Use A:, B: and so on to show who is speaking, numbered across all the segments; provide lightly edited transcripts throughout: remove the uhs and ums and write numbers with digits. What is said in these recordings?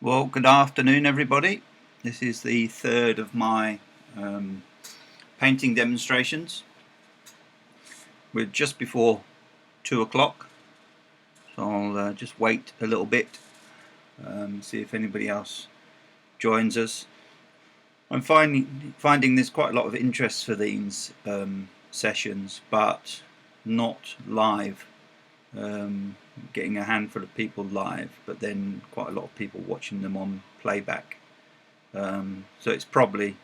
A: Well, good afternoon, everybody. This is the third of my painting demonstrations. We're just before 2 o'clock, so I'll just wait a little bit, see if anybody else joins us. I'm finding there's quite a lot of interest for these sessions, but not live. Getting a handful of people live, but then quite a lot of people watching them on playback. So it's probably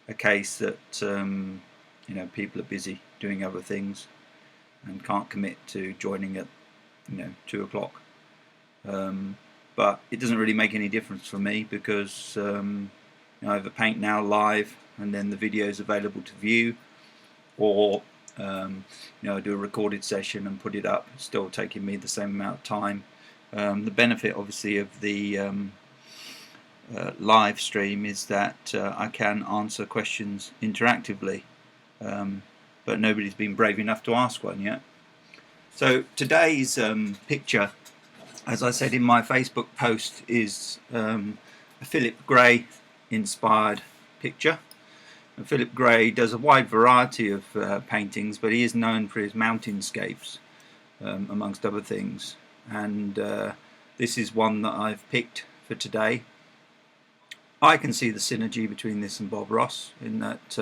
A: a case that people are busy doing other things and can't commit to joining at 2 o'clock. But it doesn't really make any difference for me because I either paint now live and then the video is available to view, or I do a recorded session and put it up, still taking me the same amount of time. The benefit obviously of the live stream is that I can answer questions interactively, but nobody's been brave enough to ask one yet. So today's picture, as I said in my Facebook post, is a Philip Gray inspired picture. And Philip Gray does a wide variety of paintings, but he is known for his mountainscapes, amongst other things. And this is one that I've picked for today. I can see the synergy between this and Bob Ross, in that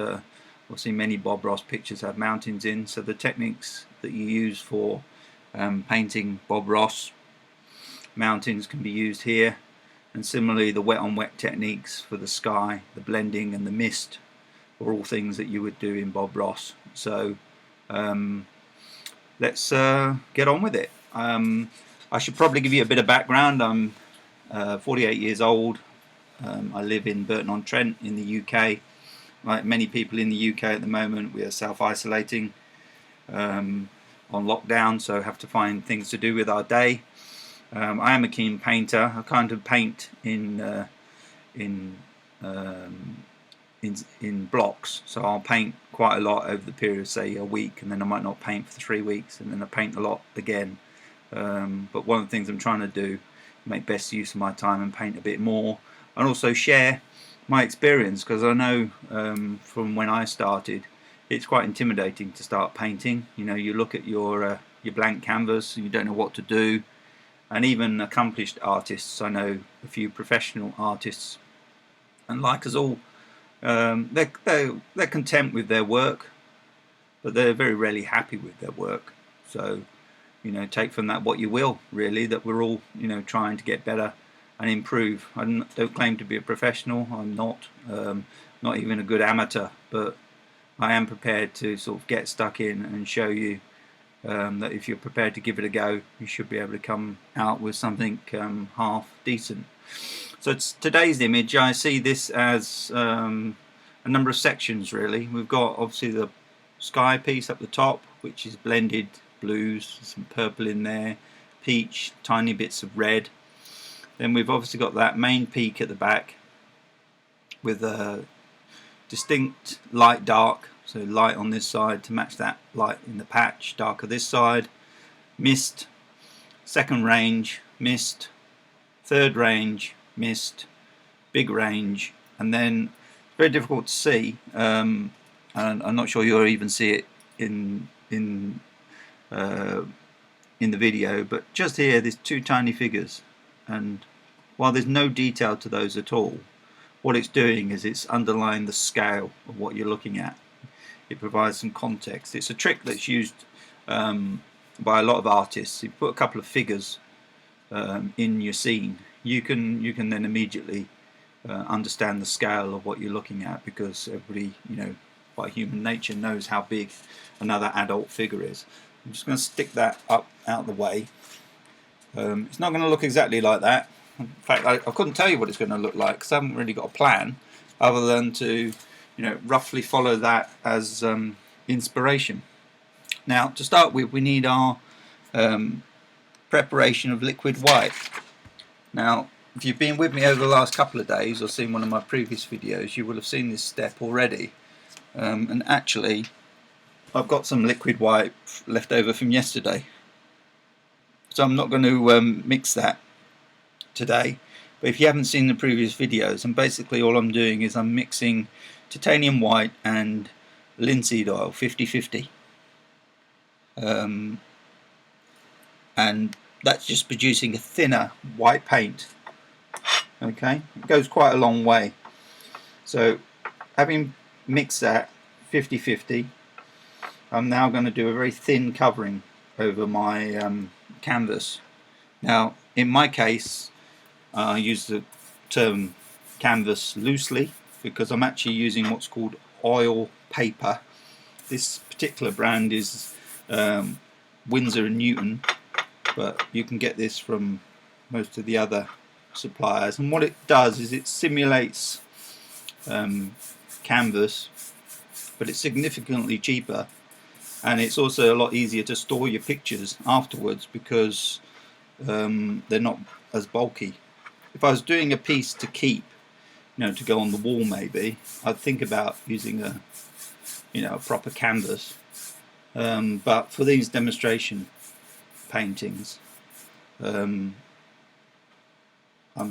A: obviously many Bob Ross pictures have mountains in, so the techniques that you use for painting Bob Ross mountains can be used here, and similarly the wet on wet techniques for the sky, the blending and the mist are all things that you would do in Bob Ross. So let's get on with it. I should probably give you a bit of background. I'm 48 years old. I live in Burton-on-Trent in the UK. Like many people in the UK at the moment, we are self-isolating on lockdown, so have to find things to do with our day. I am a keen painter. I kind of paint in blocks, so I'll paint quite a lot over the period of say a week, and then I might not paint for 3 weeks, and then I paint a lot again. But one of the things I'm trying to do, make best use of my time and paint a bit more, and also share my experience, because I know from when I started, it's quite intimidating to start painting. You look at your blank canvas and you don't know what to do. And even accomplished artists, I know a few professional artists, and like us all, they're content with their work, but they're very rarely happy with their work. So take from that what you will, really, that we're all trying to get better and improve. I don't claim to be a professional. I'm not even a good amateur, but I am prepared to sort of get stuck in and show you that if you're prepared to give it a go, you should be able to come out with something half decent. So it's today's image. I see this as a number of sections, really. We've got obviously the sky piece up the top, which is blended blues, some purple in there, peach, tiny bits of red. Then we've obviously got that main peak at the back with a distinct light dark, so light on this side to match that light in the patch, darker this side, mist, second range, mist, third range, mist, big range, and then very difficult to see, and I'm not sure you'll even see it in the video, but just here there's two tiny figures, and while there's no detail to those at all, what it's doing is it's underlying the scale of what you're looking at. It provides some context. It's a trick that's used by a lot of artists. You put a couple of figures in your scene, you can then immediately understand the scale of what you're looking at, because everybody, by human nature, knows how big another adult figure is. I'm just going to stick that up out the way. It's not going to look exactly like that. In fact, I couldn't tell you what it's going to look like because I haven't really got a plan other than to roughly follow that as inspiration. Now, to start with, we need our preparation of liquid white. Now, if you've been with me over the last couple of days or seen one of my previous videos, you will have seen this step already. And actually, I've got some liquid white left over from yesterday, so I'm not going to mix that today. But if you haven't seen the previous videos, and basically all I'm doing is I'm mixing titanium white and linseed oil 50-50, and that's just producing a thinner white paint. Okay, it goes quite a long way. So having mixed that 50-50, I'm now going to do a very thin covering over my canvas. Now in my case I use the term canvas loosely because I'm actually using what's called oil paper. This particular brand is Winsor & Newton, but you can get this from most of the other suppliers, and what it does is it simulates canvas, but it's significantly cheaper, and it's also a lot easier to store your pictures afterwards because they're not as bulky. If I was doing a piece to keep, to go on the wall, maybe I'd think about using a a proper canvas, but for these demonstration paintings I'm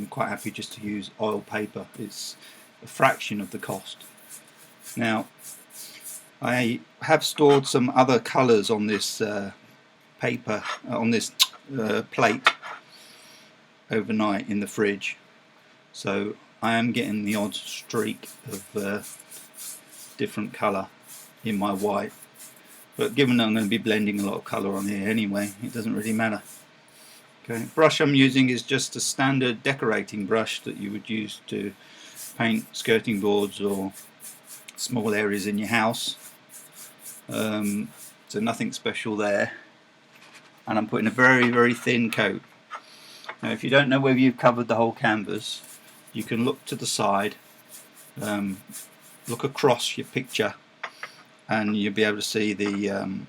A: quite happy just to use oil paper. It's a fraction of the cost. Now I have stored some other colours on this paper, on this plate overnight in the fridge, so I am getting the odd streak of different colour in my white, but given that I'm going to be blending a lot of colour on here anyway, it doesn't really matter. Okay, brush I'm using is just a standard decorating brush that you would use to paint skirting boards or small areas in your house, so nothing special there, and I'm putting a very thin coat. Now if you don't know whether you've covered the whole canvas, you can look to the side, look across your picture, and you'll be able to see the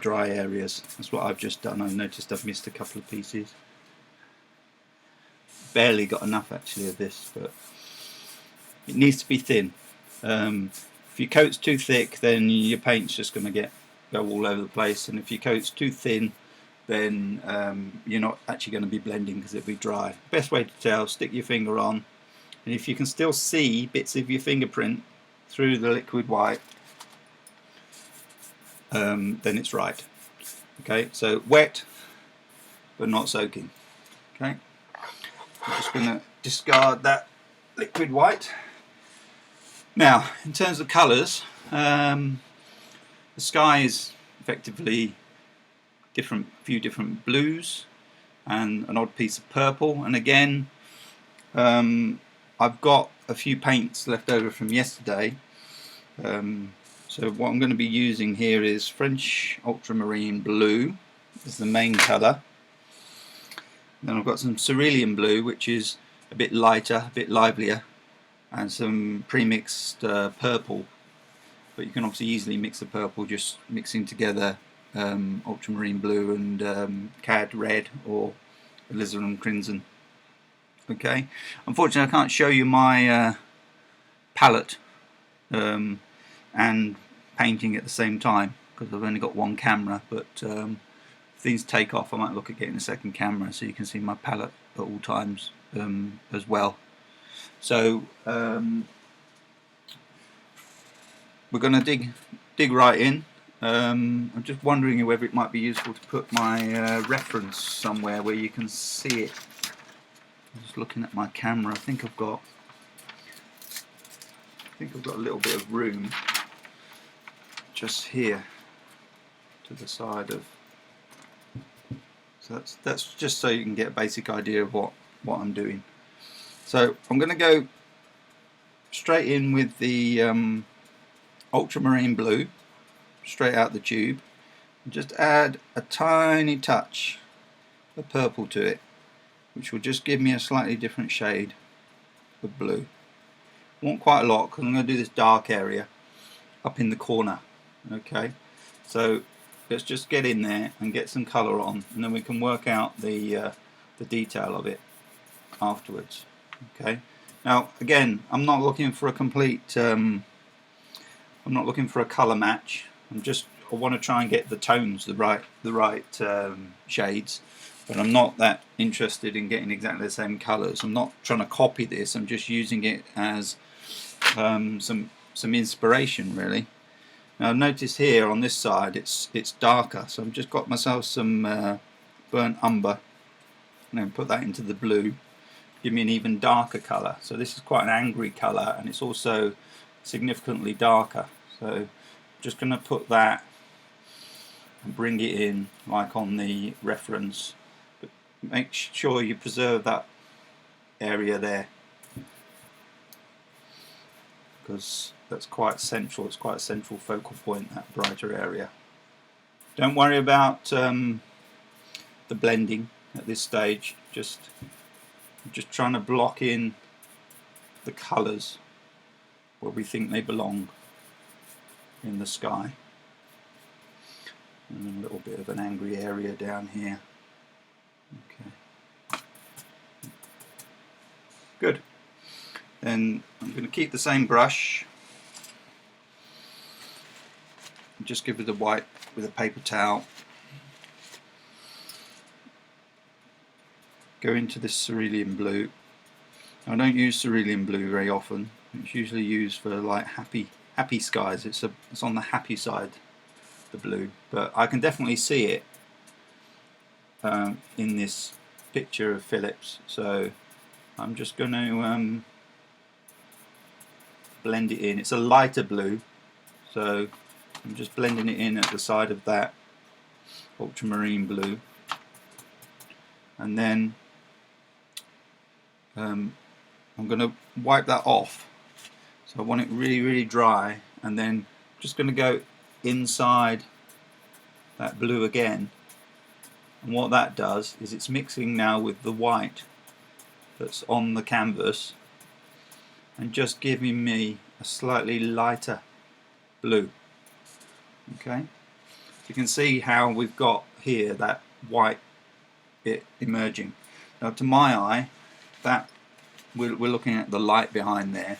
A: dry areas. That's what I've just done. I've noticed I've missed a couple of pieces. Barely got enough actually of this, but it needs to be thin. If your coat's too thick, then your paint's just going to go all over the place, and if your coat's too thin, then you're not actually going to be blending because it'll be dry. Best way to tell, stick your finger on, and if you can still see bits of your fingerprint through the liquid white, then it's right. Okay, so wet but not soaking. Okay, I'm just going to discard that liquid white. Now in terms of colours, the sky is effectively few different blues and an odd piece of purple, and again I've got a few paints left over from yesterday, so what I'm going to be using here is French ultramarine blue is the main colour. Then I've got some cerulean blue, which is a bit lighter, a bit livelier, and some pre-mixed purple, but you can obviously easily mix the purple just mixing together ultramarine blue and cad red or alizarin crimson. Okay, unfortunately I can't show you my palette and painting at the same time because I've only got one camera, but if things take off I might look at getting a second camera so you can see my palette at all times as well. So we're going to dig right in. I'm just wondering whether it might be useful to put my reference somewhere where you can see it. I'm just looking at my camera. I think I've got a little bit of room just here to the side of. So that's just so you can get a basic idea of what I'm doing. So I'm going to go straight in with the ultramarine blue, straight out the tube, and just add a tiny touch of purple to it, which will just give me a slightly different shade of blue. I want quite a lot because I'm going to do this dark area up in the corner. Okay, so let's just get in there and get some colour on, and then we can work out the detail of it afterwards. Okay, now again, I'm not looking for a complete I'm not looking for a colour match. I want to try and get the tones the right shades, but I'm not that interested in getting exactly the same colours. I'm not trying to copy this, I'm just using it as some inspiration really. Now notice here on this side it's darker, so I've just got myself some burnt umber and then put that into the blue, give me an even darker colour. So this is quite an angry colour, and it's also significantly darker. So I'm just going to put that and bring it in like on the reference, but make sure you preserve that area there, because that's quite central. It's quite a central focal point, that brighter area. Don't worry about the blending at this stage. Just trying to block in the colours where we think they belong in the sky. And a little bit of an angry area down here. Okay. Good. Then I'm going to keep the same brush. Just give it a wipe with a paper towel. Go into this cerulean blue. I don't use cerulean blue very often. It's usually used for like happy skies. It's on the happy side, the blue, but I can definitely see it in this picture of Phillips. So I'm just going to blend it in. It's a lighter blue, so I'm just blending it in at the side of that ultramarine blue, and then I'm going to wipe that off. So I want it really dry, and then just going to go inside that blue again, and what that does is it's mixing now with the white that's on the canvas and just giving me a slightly lighter blue. Okay, so you can see how we've got here that white bit emerging. Now to my eye, that we're looking at the light behind there,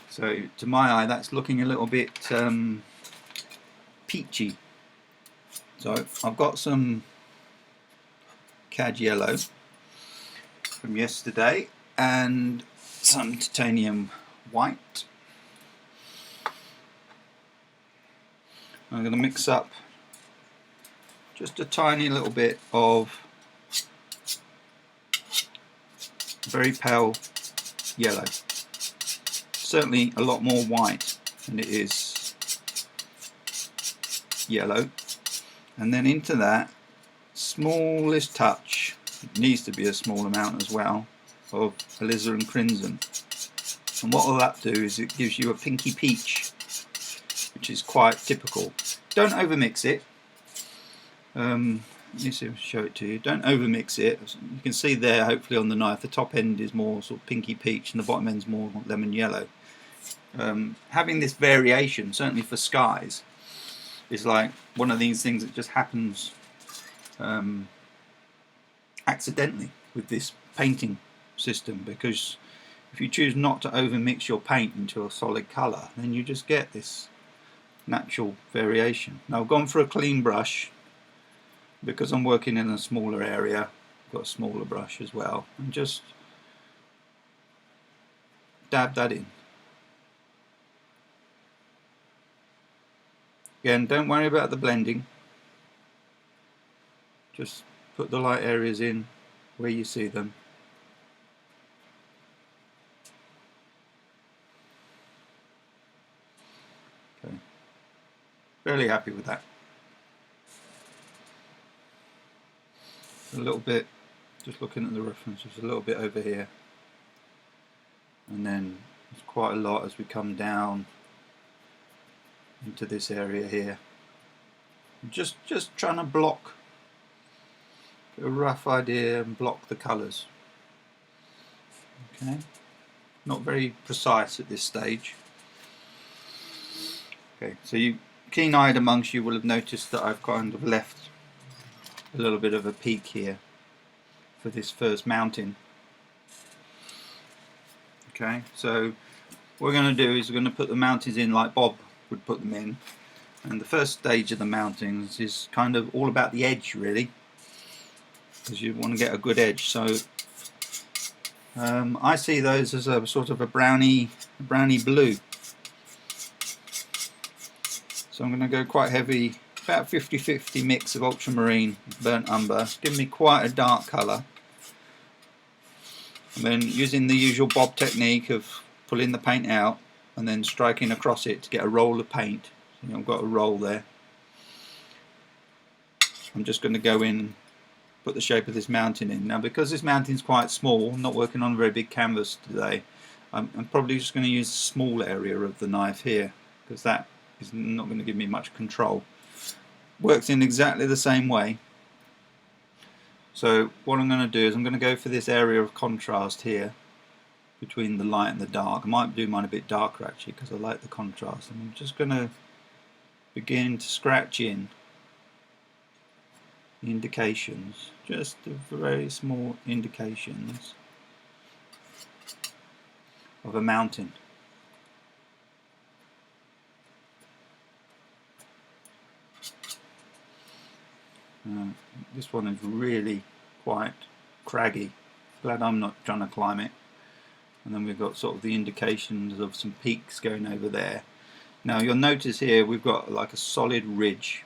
A: so to my eye that's looking a little bit peachy. So I've got some cad yellow from yesterday and some titanium white. I'm going to mix up just a tiny little bit of very pale yellow, certainly a lot more white than it is yellow, and then into that smallest touch, it needs to be a small amount as well, of alizarin crimson. And what will that do is it gives you a pinky peach, which is quite typical. Don't overmix it. Let me see if I can show it to you. Don't overmix it. You can see there, hopefully on the knife, the top end is more sort of pinky peach and the bottom end's more lemon yellow. Having this variation, certainly for skies, is like one of these things that just happens accidentally with this painting system, because if you choose not to overmix your paint into a solid colour, then you just get this natural variation. Now I've gone for a clean brush because I'm working in a smaller area. I've got a smaller brush as well, and just dab that in. Again, don't worry about the blending, just put the light areas in where you see them. Okay, fairly happy with that. A little bit, just looking at the references, a little bit over here, and then there's quite a lot as we come down into this area here. Just trying to block, get a rough idea and block the colours. Okay, not very precise at this stage. Okay, so you keen-eyed amongst you will have noticed that I've kind of left a little bit of a peak here for this first mountain. Okay, so what we're going to do is we're going to put the mountains in like Bob would put them in, and the first stage of the mountains is kind of all about the edge really. because you want to get a good edge. So I see those as a sort of a brownie blue. So I'm going to go quite heavy, about 50-50 mix of ultramarine, burnt umber. It's giving me quite a dark colour. And then using the usual bob technique of pulling the paint out and then striking across it to get a roll of paint. You know, I've got a roll there. I'm just going to go in and put the shape of this mountain in. Now, because this mountain's quite small, I'm not working on a very big canvas today, I'm probably just going to use a small area of the knife here, because that is not going to give me much control. Works in exactly the same way. So what I'm going to do is I'm going to go for this area of contrast here between the light and the dark. I might do mine a bit darker actually, because I like the contrast. And I'm just going to begin to scratch in the indications, just the very small indications of a mountain. This one is really quite craggy. Glad I'm not trying to climb it. And then we've got sort of the indications of some peaks going over there. Now you'll notice here we've got like a solid ridge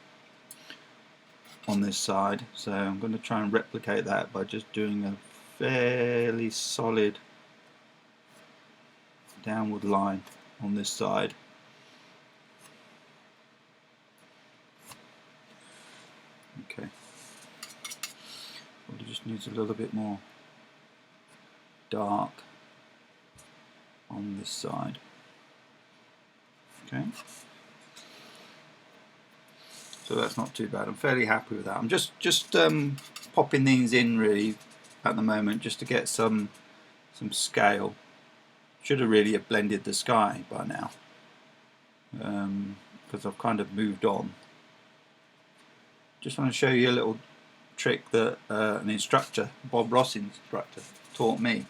A: on this side, so I'm going to try and replicate that by just doing a fairly solid downward line on this side. Okay, well, it just needs a little bit more dark on this side. Okay, so that's not too bad. I'm fairly happy with that. I'm just popping these in really at the moment just to get some scale. Should have really have blended the sky by now, because I've kind of moved on. Just want to show you a little trick that an instructor, Bob Ross instructor, taught me,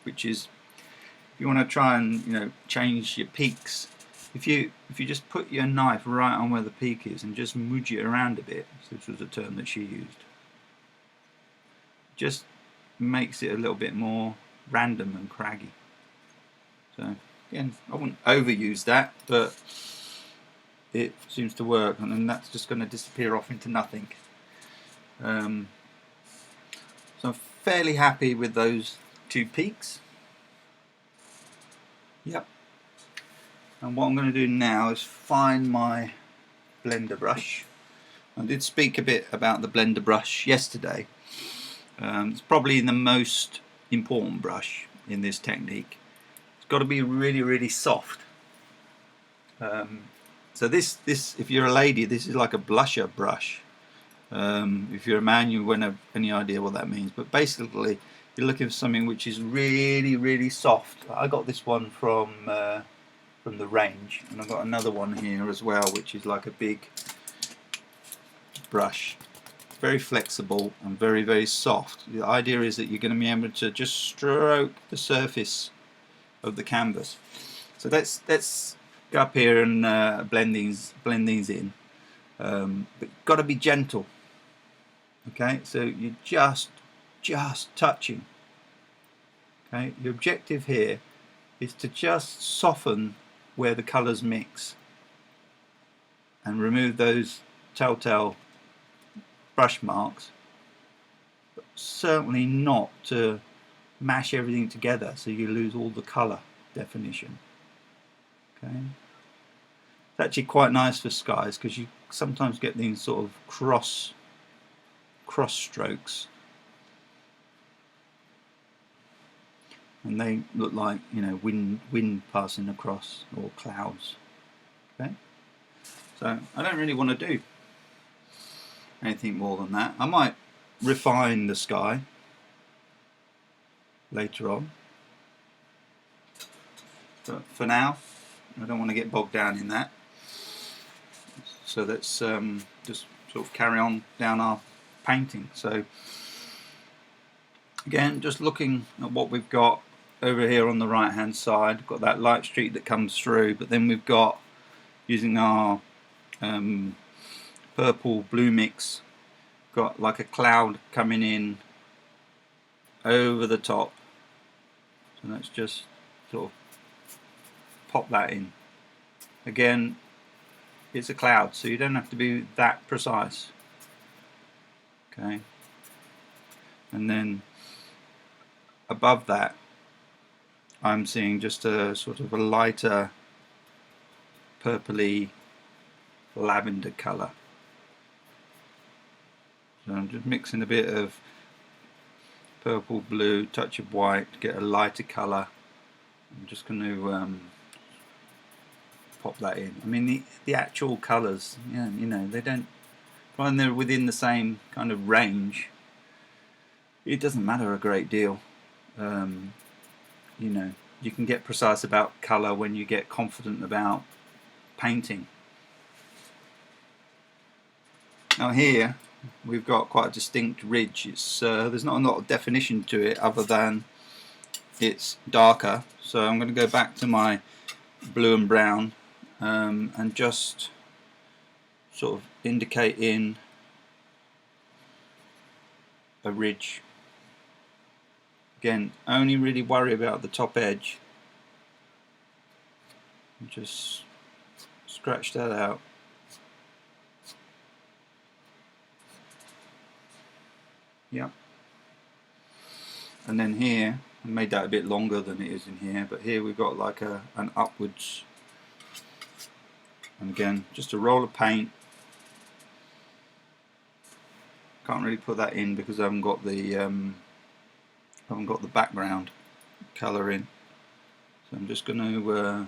A: which is if you want to try and change your peaks, if you just put your knife right on where the peak is and just mudge it around a bit, so this was a term that she used, just makes it a little bit more random and craggy. So again, I wouldn't overuse that, but it seems to work, and then that's just going to disappear off into nothing. So I'm fairly happy with those two peaks. Yep. And what I'm going to do now is find my blender brush. I did speak a bit about the blender brush yesterday. It's probably the most important brush in this technique. It's got to be really, really soft. So this, if you're a lady, this is like a blusher brush. If you're a man, you won't have any idea what that means. But basically, you're looking for something which is really, really soft. I got this one from the range, and I've got another one here as well, which is like a big brush. Very flexible and very, very soft. The idea is that you're going to be able to just stroke the surface of the canvas. So let's go up here and blend these in, but got to be gentle. Okay, so you're just touching. Okay, your objective here is to just soften where the colours mix and remove those telltale brush marks, but certainly not to mash everything together so you lose all the colour definition. Okay, it's actually quite nice for skies because you sometimes get these sort of cross strokes, and they look like wind passing across, or clouds. Okay, so I don't really want to do anything more than that. I might refine the sky later on, but for now I don't want to get bogged down in that. So let's just sort of carry on down our painting. So again, just looking at what we've got over here on the right hand side, got that light streak that comes through, but then we've got, using our purple blue mix, got like a cloud coming in over the top. So let's just sort of pop that in. Again, it's a cloud, so you don't have to be that precise. Okay, and then above that I'm seeing just a sort of a lighter purpley lavender colour. So I'm just mixing a bit of purple, blue, touch of white to get a lighter colour. I'm just going to pop that in. I mean the actual colours, yeah, you know, they don't, when they're within the same kind of range, it doesn't matter a great deal. You know, you can get precise about colour when you get confident about painting. Now here we've got quite a distinct ridge. It's there's not a lot of definition to it other than it's darker. So I'm going to go back to my blue and brown and just sort of indicate in a ridge. Again, only really worry about the top edge. Just scratch that out. Yep. And then here, I made that a bit longer than it is in here, but here we've got like an upwards. And again, just a roll of paint. Can't really put that in because I haven't got the background colour in. So I'm just going to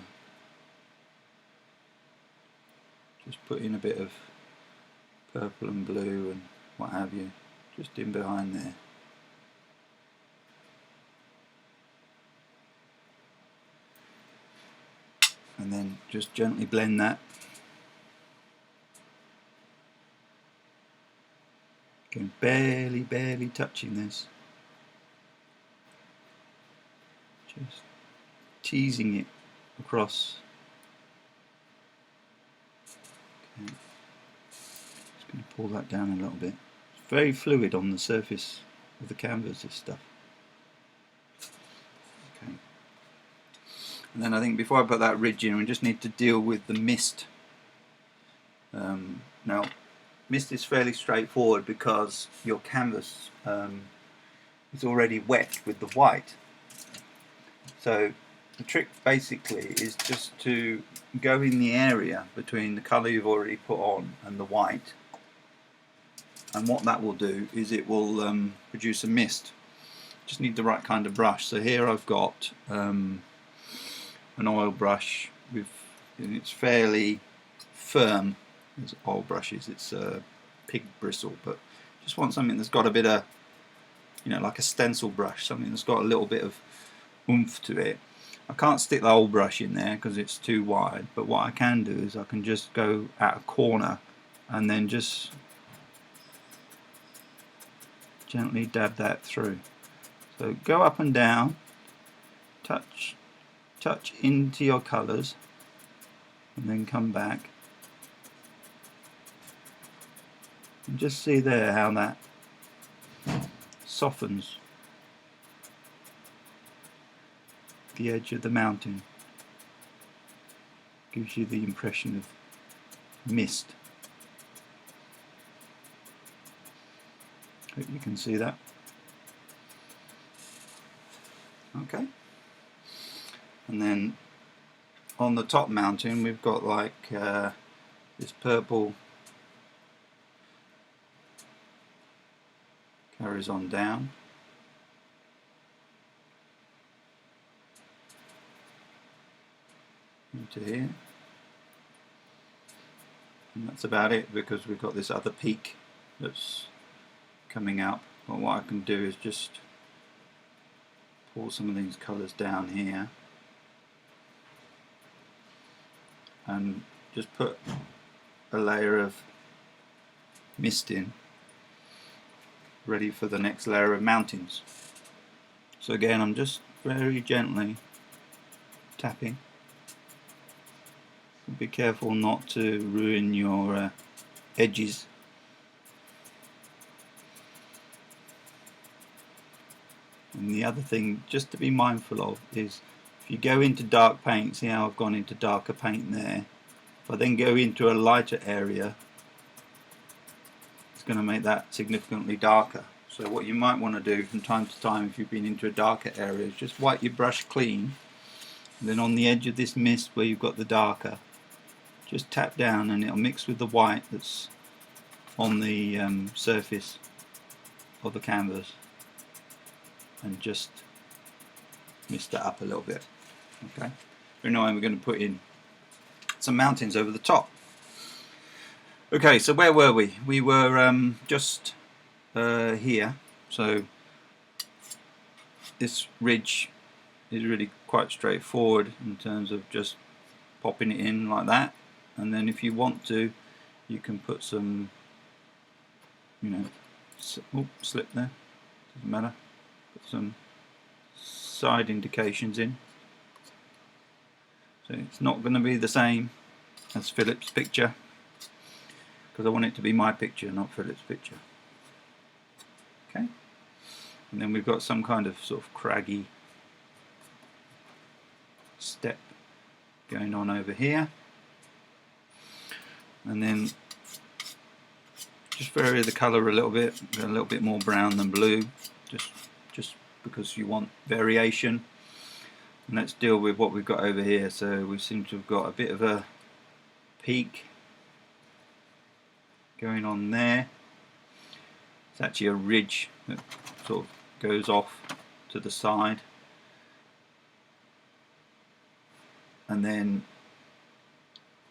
A: just put in a bit of purple and blue and what have you, just in behind there. And then just gently blend that. Again, barely touching this. Just teasing it across. Okay. Just going to pull that down a little bit. It's very fluid on the surface of the canvas, this stuff. Okay. And then I think before I put that ridge in, we just need to deal with the mist. Now, mist is fairly straightforward because your canvas is already wet with the white. So the trick basically is just to go in the area between the colour you've already put on and the white, and what that will do is it will produce a mist. Just need the right kind of brush. So here I've got an oil brush with, it's fairly firm as oil brushes, it's a pig bristle, but just want something that's got a bit of, you know, like a stencil brush, something that's got a little bit of oomph to it. I can't stick the whole brush in there because it's too wide, but what I can do is I can just go at a corner and then just gently dab that through. So go up and down, touch into your colours, and then come back. And just see there how that softens the edge of the mountain. Gives you the impression of mist. Hope you can see that. Okay. And then on the top mountain we've got like this purple carries on down. Into here. And that's about it because we've got this other peak that's coming up. But what I can do is just pull some of these colours down here and just put a layer of mist in, ready for the next layer of mountains. So again, I'm just very gently tapping. Be careful not to ruin your edges. And the other thing just to be mindful of is if you go into dark paint, see how I've gone into darker paint there, if I then go into a lighter area, it's going to make that significantly darker. So what you might want to do from time to time if you've been into a darker area is just wipe your brush clean, and then on the edge of this mist where you've got the darker, just tap down and it'll mix with the white that's on the surface of the canvas, and just mist that up a little bit. Okay. But now we're going to put in some mountains over the top. Okay, so where were we? We were just here. So this ridge is really quite straightforward in terms of just popping it in like that, and then if you want to, you can put some, you know, slip there, doesn't matter, put some side indications in. So it's not going to be the same as Philip's picture, because I want it to be my picture, not Philip's picture. Okay, and then we've got some kind of sort of craggy step going on over here, and then just vary the colour a little bit, a little bit more brown than blue, just because you want variation. And let's deal with what we've got over here. So we seem to have got a bit of a peak going on there. It's actually a ridge that sort of goes off to the side, and then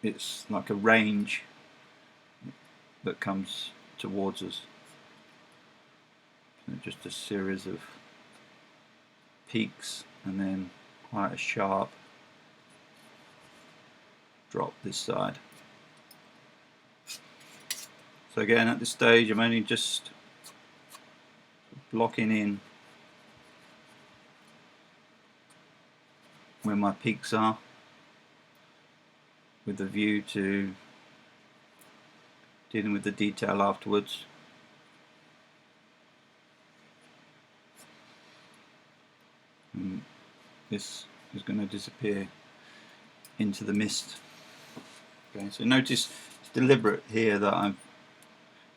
A: it's like a range that comes towards us. So just a series of peaks and then quite a sharp drop this side. So again, at this stage I'm only just blocking in where my peaks are, with a view to dealing with the detail afterwards. And this is going to disappear into the mist. Okay, so notice it's deliberate here that I've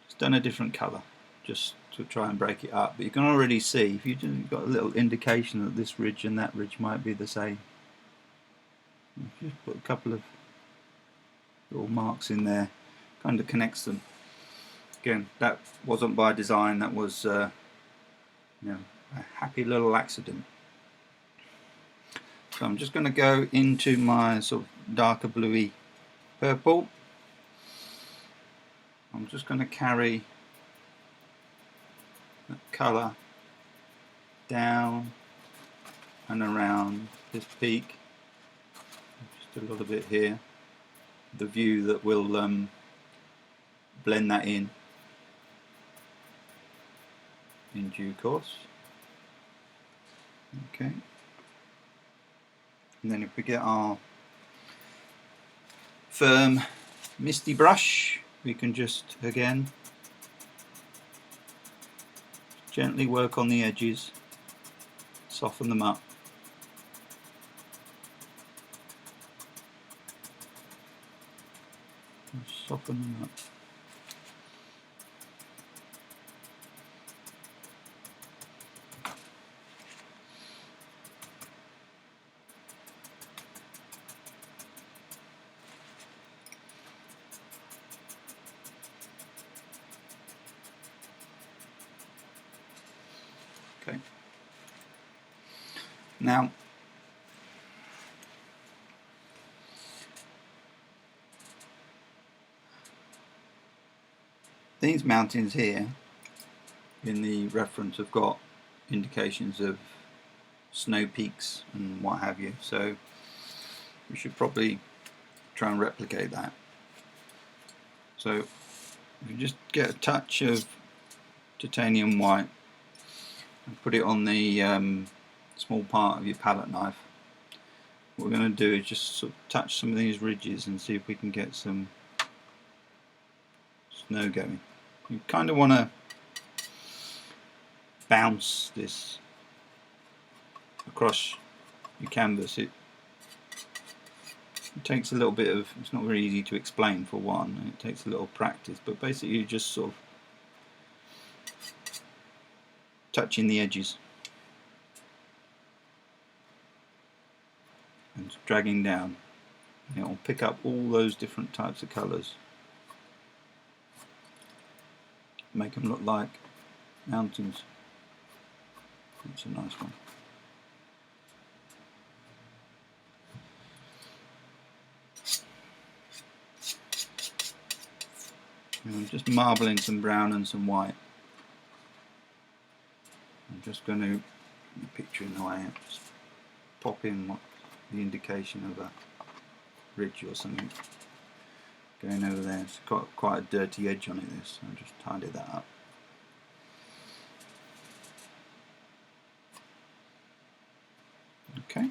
A: just done a different colour just to try and break it up, but you can already see, if you've got a little indication that this ridge and that ridge might be the same. Just put a couple of little marks in there, kind of connects them. Again, that wasn't by design, that was you know, a happy little accident. So I'm just going to go into my sort of darker bluey purple. I'm just going to carry that colour down and around this peak, just a little bit here, the view that will blend that in due course. Okay, and then if we get our firm misty brush, we can just again gently work on the edges, soften them up. Soften them up. Okay. Now, these mountains here in the reference have got indications of snow peaks and what have you, so we should probably try and replicate that. So if you just get a touch of titanium white and put it on the small part of your palette knife, what we're going to do is just sort of touch some of these ridges and see if we can get some snow going. You kind of want to bounce this across your canvas, it takes a little bit of, it's not very easy to explain for one, and it takes a little practice, but basically you just sort of touching the edges and dragging down. It will pick up all those different types of colours, make them look like mountains. It's a nice one. And I'm just marbling some brown and some white. I'm just going to picture in the way, just pop in what the indication of a ridge or something going over there. It's got quite a dirty edge on it, this, so I'll just tidy that up. Okay,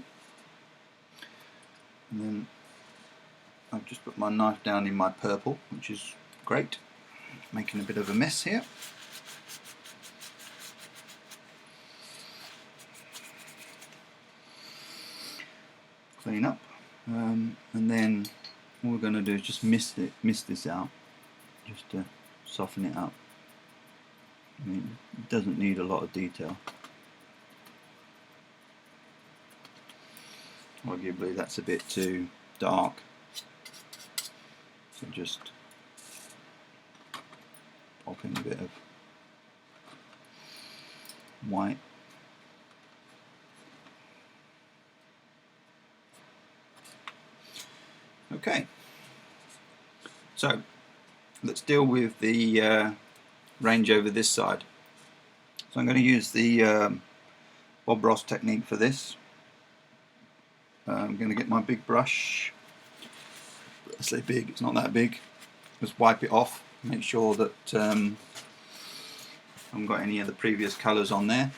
A: and then I've just put my knife down in my purple, which is great. Making a bit of a mess here. Clean up, and then all we're going to do is just mist this out, just to soften it up. I mean, it doesn't need a lot of detail. Arguably that's a bit too dark, so just pop in a bit of white. Okay, so let's deal with the range over this side. So I'm going to use the Bob Ross technique for this. I'm going to get my big brush. I say big, it's not that big. Just wipe it off, make sure that I haven't got any of the previous colours on there.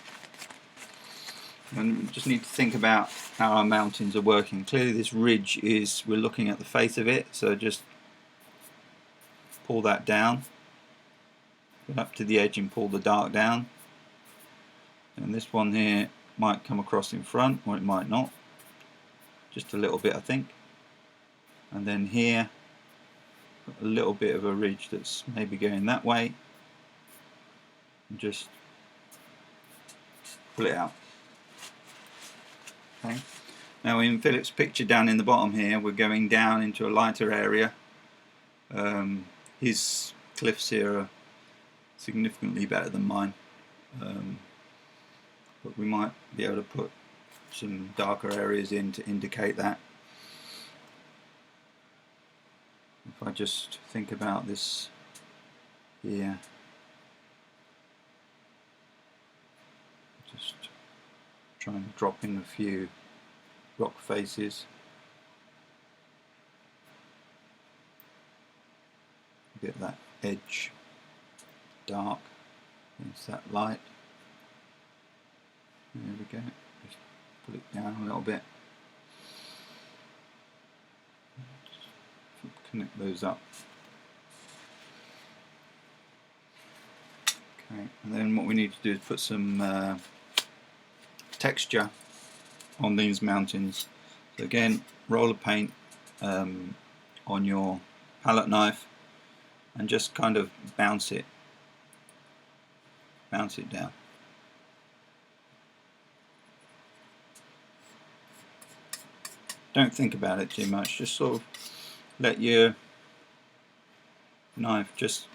A: And we just need to think about how our mountains are working. Clearly this ridge is, we're looking at the face of it, so just pull that down, get up to the edge and pull the dark down. And this one here might come across in front, or it might not. Just a little bit, I think. And then here, a little bit of a ridge that's maybe going that way. And just pull it out. Okay. Now in Philip's picture down in the bottom here, we're going down into a lighter area. His cliffs here are significantly better than mine. But we might be able to put some darker areas in to indicate that. If I just think about this here, just try and drop in a few rock faces, get that edge dark against that light. There we go. Just pull it down a little bit. Just connect those up. Okay, and then what we need to do is put some texture on these mountains. So again, roll of paint on your palette knife and just kind of bounce it down. Don't think about it too much, just sort of let your knife just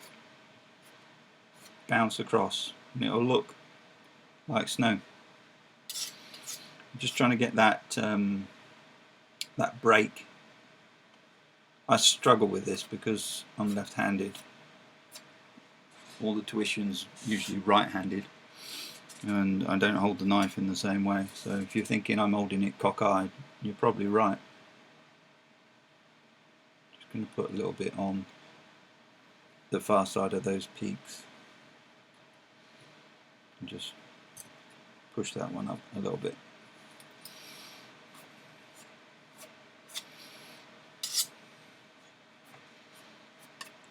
A: bounce across and it'll look like snow. I'm just trying to get that that break. I struggle with this because I'm left-handed. All the tuition's usually right-handed and I don't hold the knife in the same way, so if you're thinking I'm holding it cockeyed, you're probably right. Just going to put a little bit on the far side of those peaks and just push that one up a little bit.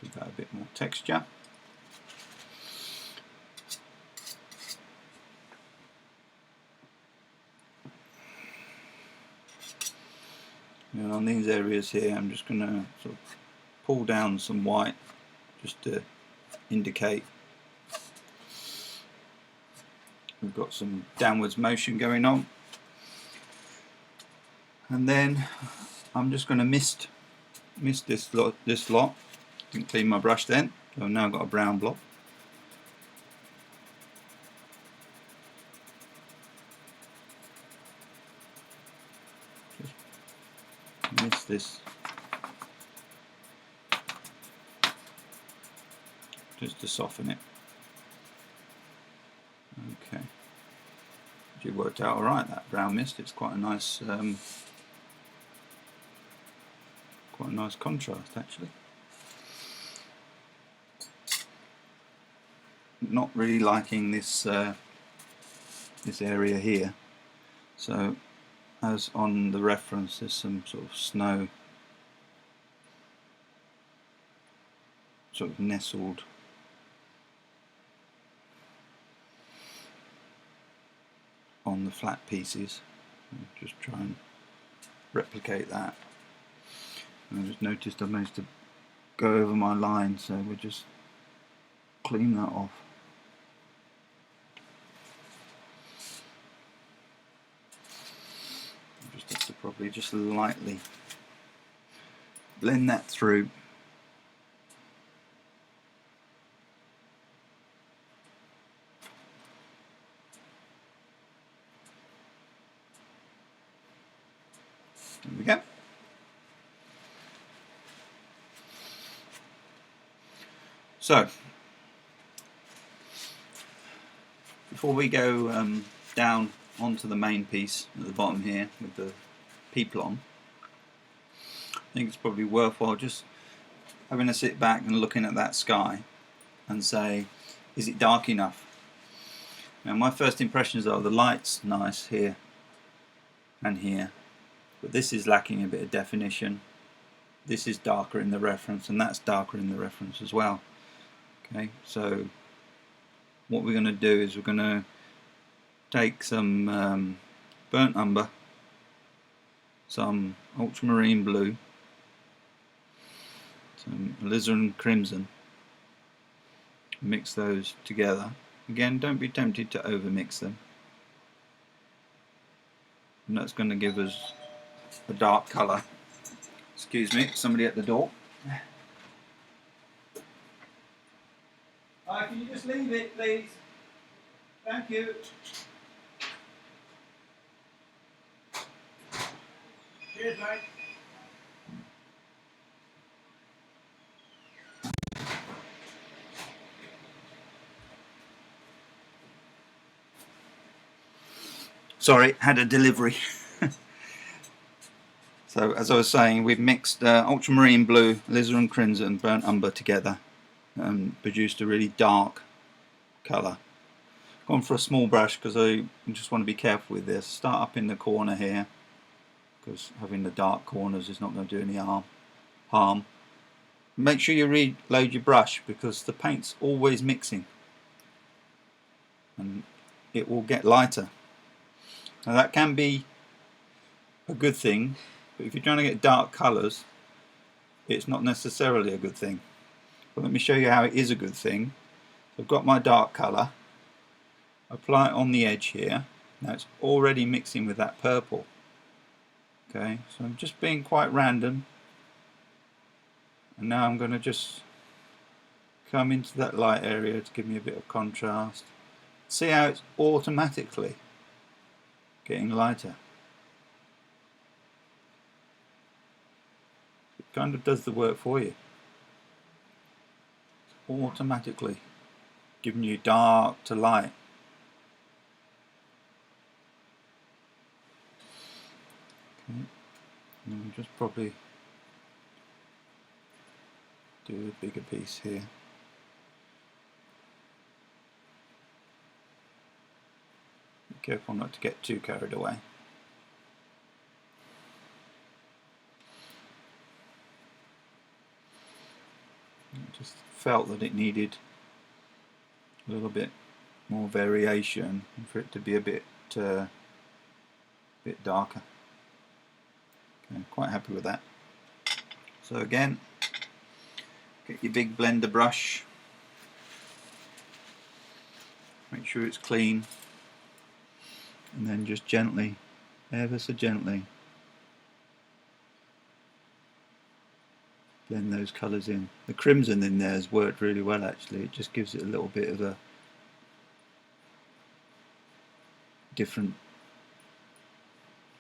A: Give that a bit more texture. these areas here, I'm just going to sort of pull down some white just to indicate we've got some downwards motion going on. And then I'm just going to mist this lot. Didn't clean my brush then, so I've now got a brown blob. Just mist this just to soften it. Okay, it worked out alright, that brown mist. It's quite a nice contrast actually. Not really liking this this area here, so as on the reference there's some sort of snow sort of nestled on the flat pieces. I'll just try and replicate that. And I just noticed I managed to go over my line, so we'll just clean that off. Just have to probably just lightly blend that through. There we go. So, before we go down onto the main piece at the bottom here with the peplon, I think it's probably worthwhile just having a sit back and looking at that sky and say, is it dark enough? Now my first impressions are the light's nice here and here, but this is lacking a bit of definition. This is darker in the reference, and that's darker in the reference as well. Okay, so what we're going to do is we're going to take some burnt umber, some ultramarine blue, some alizarin crimson, mix those together. Again, don't be tempted to over mix them, and that's going to give us a dark colour. Excuse me, somebody at the door. Can you just leave it, please? Thank you. Cheers, mate. Sorry, had a delivery. So, as I was saying, we've mixed ultramarine blue, alizarin crimson, and burnt umber together and produced a really dark colour. Gone for a small brush because I just want to be careful with this. Start up in the corner here, because having the dark corners is not going to do any harm. Make sure you reload your brush, because the paint's always mixing and it will get lighter. Now that can be a good thing, but if you're trying to get dark colours, it's not necessarily a good thing. But let me show you how it is a good thing. So I've got my dark colour, apply it on the edge here. Now it's already mixing with that purple. Okay, so I'm just being quite random, and now I'm going to just come into that light area to give me a bit of contrast. See how it's automatically getting lighter. It kind of does the work for you. It's automatically giving you dark to light. Okay. And we'll just probably do a bigger piece here. Be careful not to get too carried away. I just felt that it needed a little bit more variation and for it to be a bit darker. I'm quite happy with that. So again, get your big blender brush, make sure it's clean, and then just gently, ever so gently, blend those colours in. The crimson in there has worked really well actually, it just gives it a little bit of a different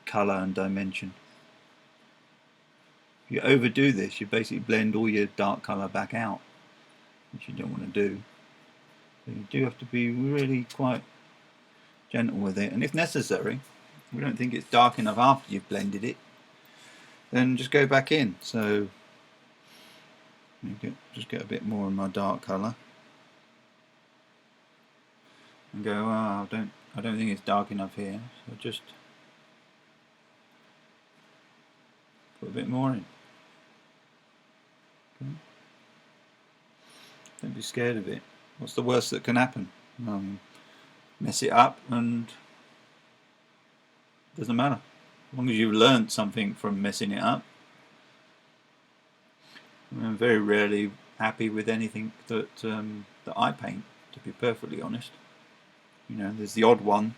A: colour and dimension. If you overdo this, you basically blend all your dark colour back out, which you don't want to do. So you do have to be really quite gentle with it, and if necessary, if you don't think it's dark enough after you've blended it, then just go back in. So just get a bit more of my dark colour and go, oh, I don't think it's dark enough here, so just put a bit more in. Okay. Don't be scared of it. What's the worst that can happen? Mess it up and it doesn't matter. As long as you've learned something from messing it up. I'm very rarely happy with anything that I paint, to be perfectly honest. You know, there's the odd one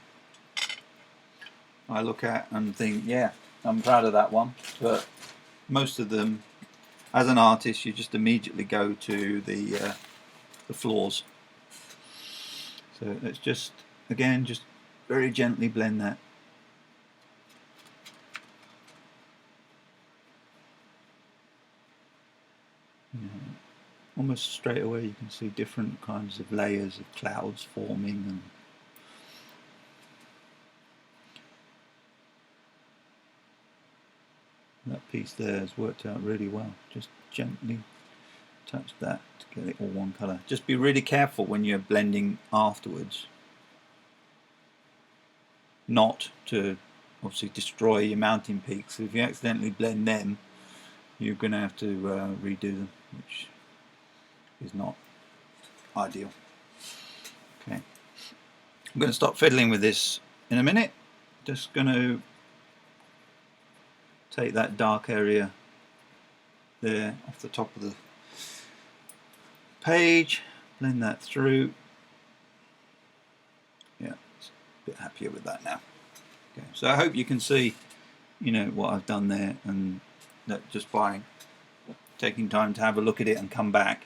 A: I look at and think, yeah, I'm proud of that one, but most of them, as an artist, you just immediately go to the flaws. So let's just, again, just very gently blend that. Almost straight away you can see different kinds of layers of clouds forming, and that piece there has worked out really well. Just gently touch that to get it all one colour. Just be really careful when you're blending afterwards not to obviously destroy your mountain peaks. If you accidentally blend them, you're going to have to redo them, which is not ideal. Okay, I'm going to stop fiddling with this in a minute. Just going to take that dark area there off the top of the page, blend that through. Yeah, a bit happier with that now. Okay, so I hope you can see, you know, what I've done there, and that just by taking time to have a look at it and come back,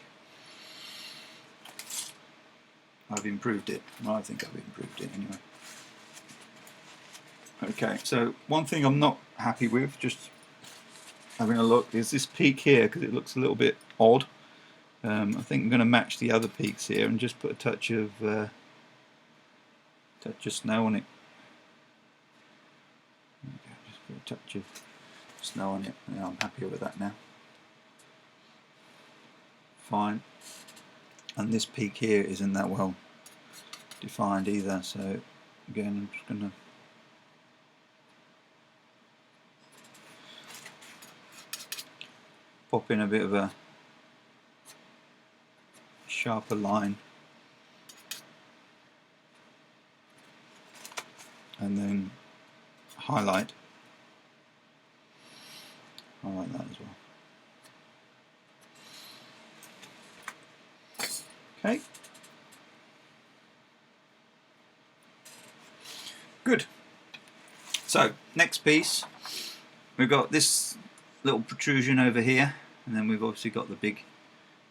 A: I've improved it. Well, I think I've improved it anyway. Okay, so one thing I'm not happy with, just having a look, is this peak here, because it looks a little bit odd. I think I'm going to match the other peaks here and just put a touch of snow on it. Okay, just put a touch of snow on it. Yeah, I'm happier with that now. Fine. And this peak here isn't that well defined either, so again I'm just going to pop in a bit of a sharper line and then highlight that as well. Okay, good. So next piece, we've got this little protrusion over here, and then we've obviously got the big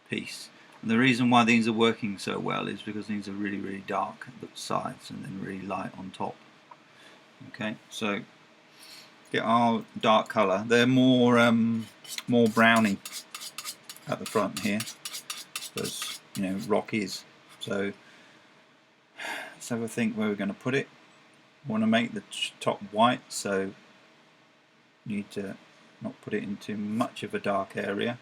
A: piece. And the reason why these are working so well is because these are really, really dark at the sides and then really light on top. Okay, so get our dark colour. They're more browny at the front here, because you know rock is. So let's have a think where we're going to put it. I want to make the top white, so you need to not put it into much of a dark area,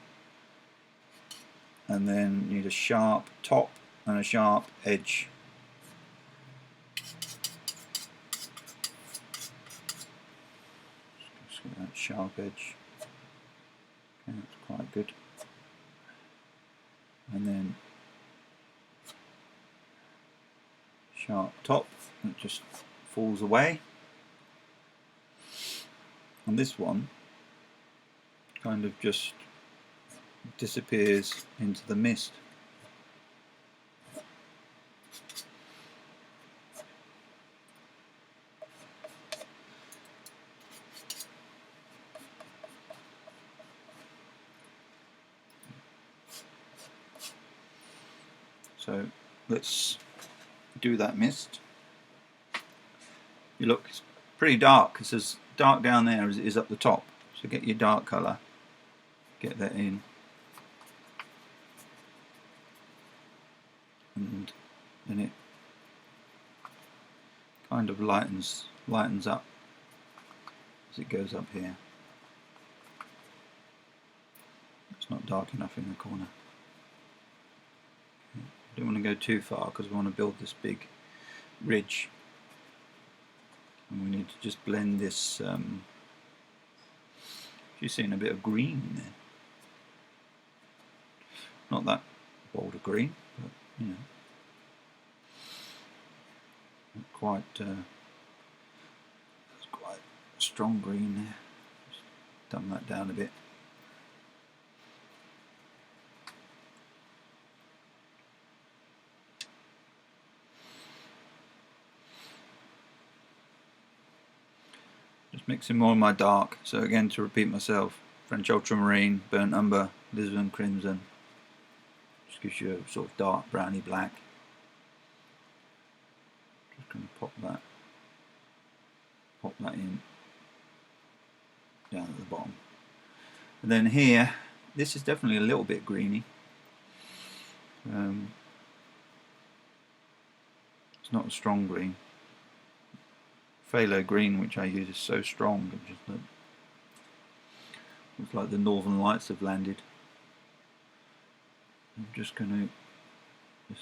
A: and then you need a sharp top and a sharp edge. Just get that sharp edge. Okay, that's quite good. And then sharp top, it just falls away. On this one, kind of just disappears into the mist. So let's do that mist. You look, it's pretty dark. It's as dark down there as it is up the top. So get your dark colour, get that in, and then it kind of lightens up as it goes up here. It's not dark enough in the corner. I don't want to go too far because we want to build this big ridge, and we need to just blend this. You're seeing a bit of green in there, not that bold of green, but you know, quite it's quite a strong green there. Just dumb that down a bit. Just mixing more of my dark. So again, to repeat myself, French Ultramarine, Burnt Umber, Alizarin Crimson. Just gives you a sort of dark browny black. Just going to pop that in down at the bottom. And then here, this is definitely a little bit greeny. It's not a strong green. Phthalo green, which I use, is so strong. It just looks like the Northern Lights have landed. I'm just going to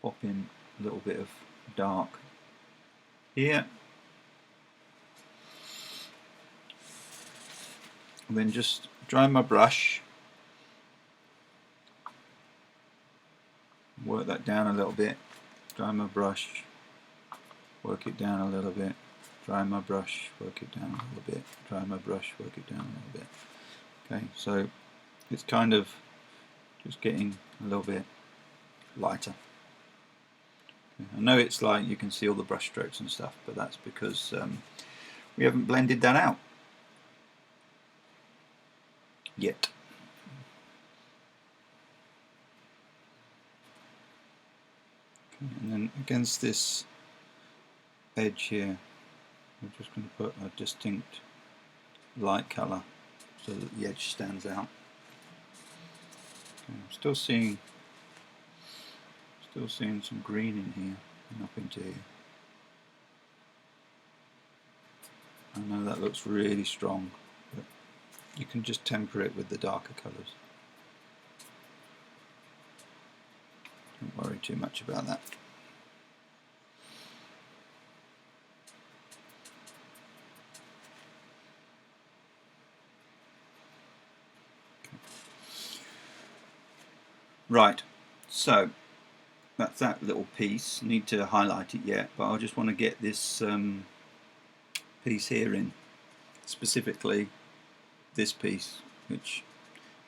A: pop in a little bit of dark here, and then just dry my brush, work that down a little bit, dry my brush, work it down a little bit, dry my brush, work it down a little bit, dry my brush, work it down a little bit. Okay, so it's kind of just getting a little bit lighter. Okay, I know it's like you can see all the brush strokes and stuff, but that's because we haven't blended that out yet. Okay, and then against this edge here, I'm just going to put a distinct light colour so that the edge stands out. Okay, I'm still seeing some green in here and up into here. I know that looks really strong, but you can just temper it with the darker colours. Don't worry too much about that. Okay. Right, so that's that little piece. Need to highlight it yet, but I just want to get this piece here in, specifically this piece, which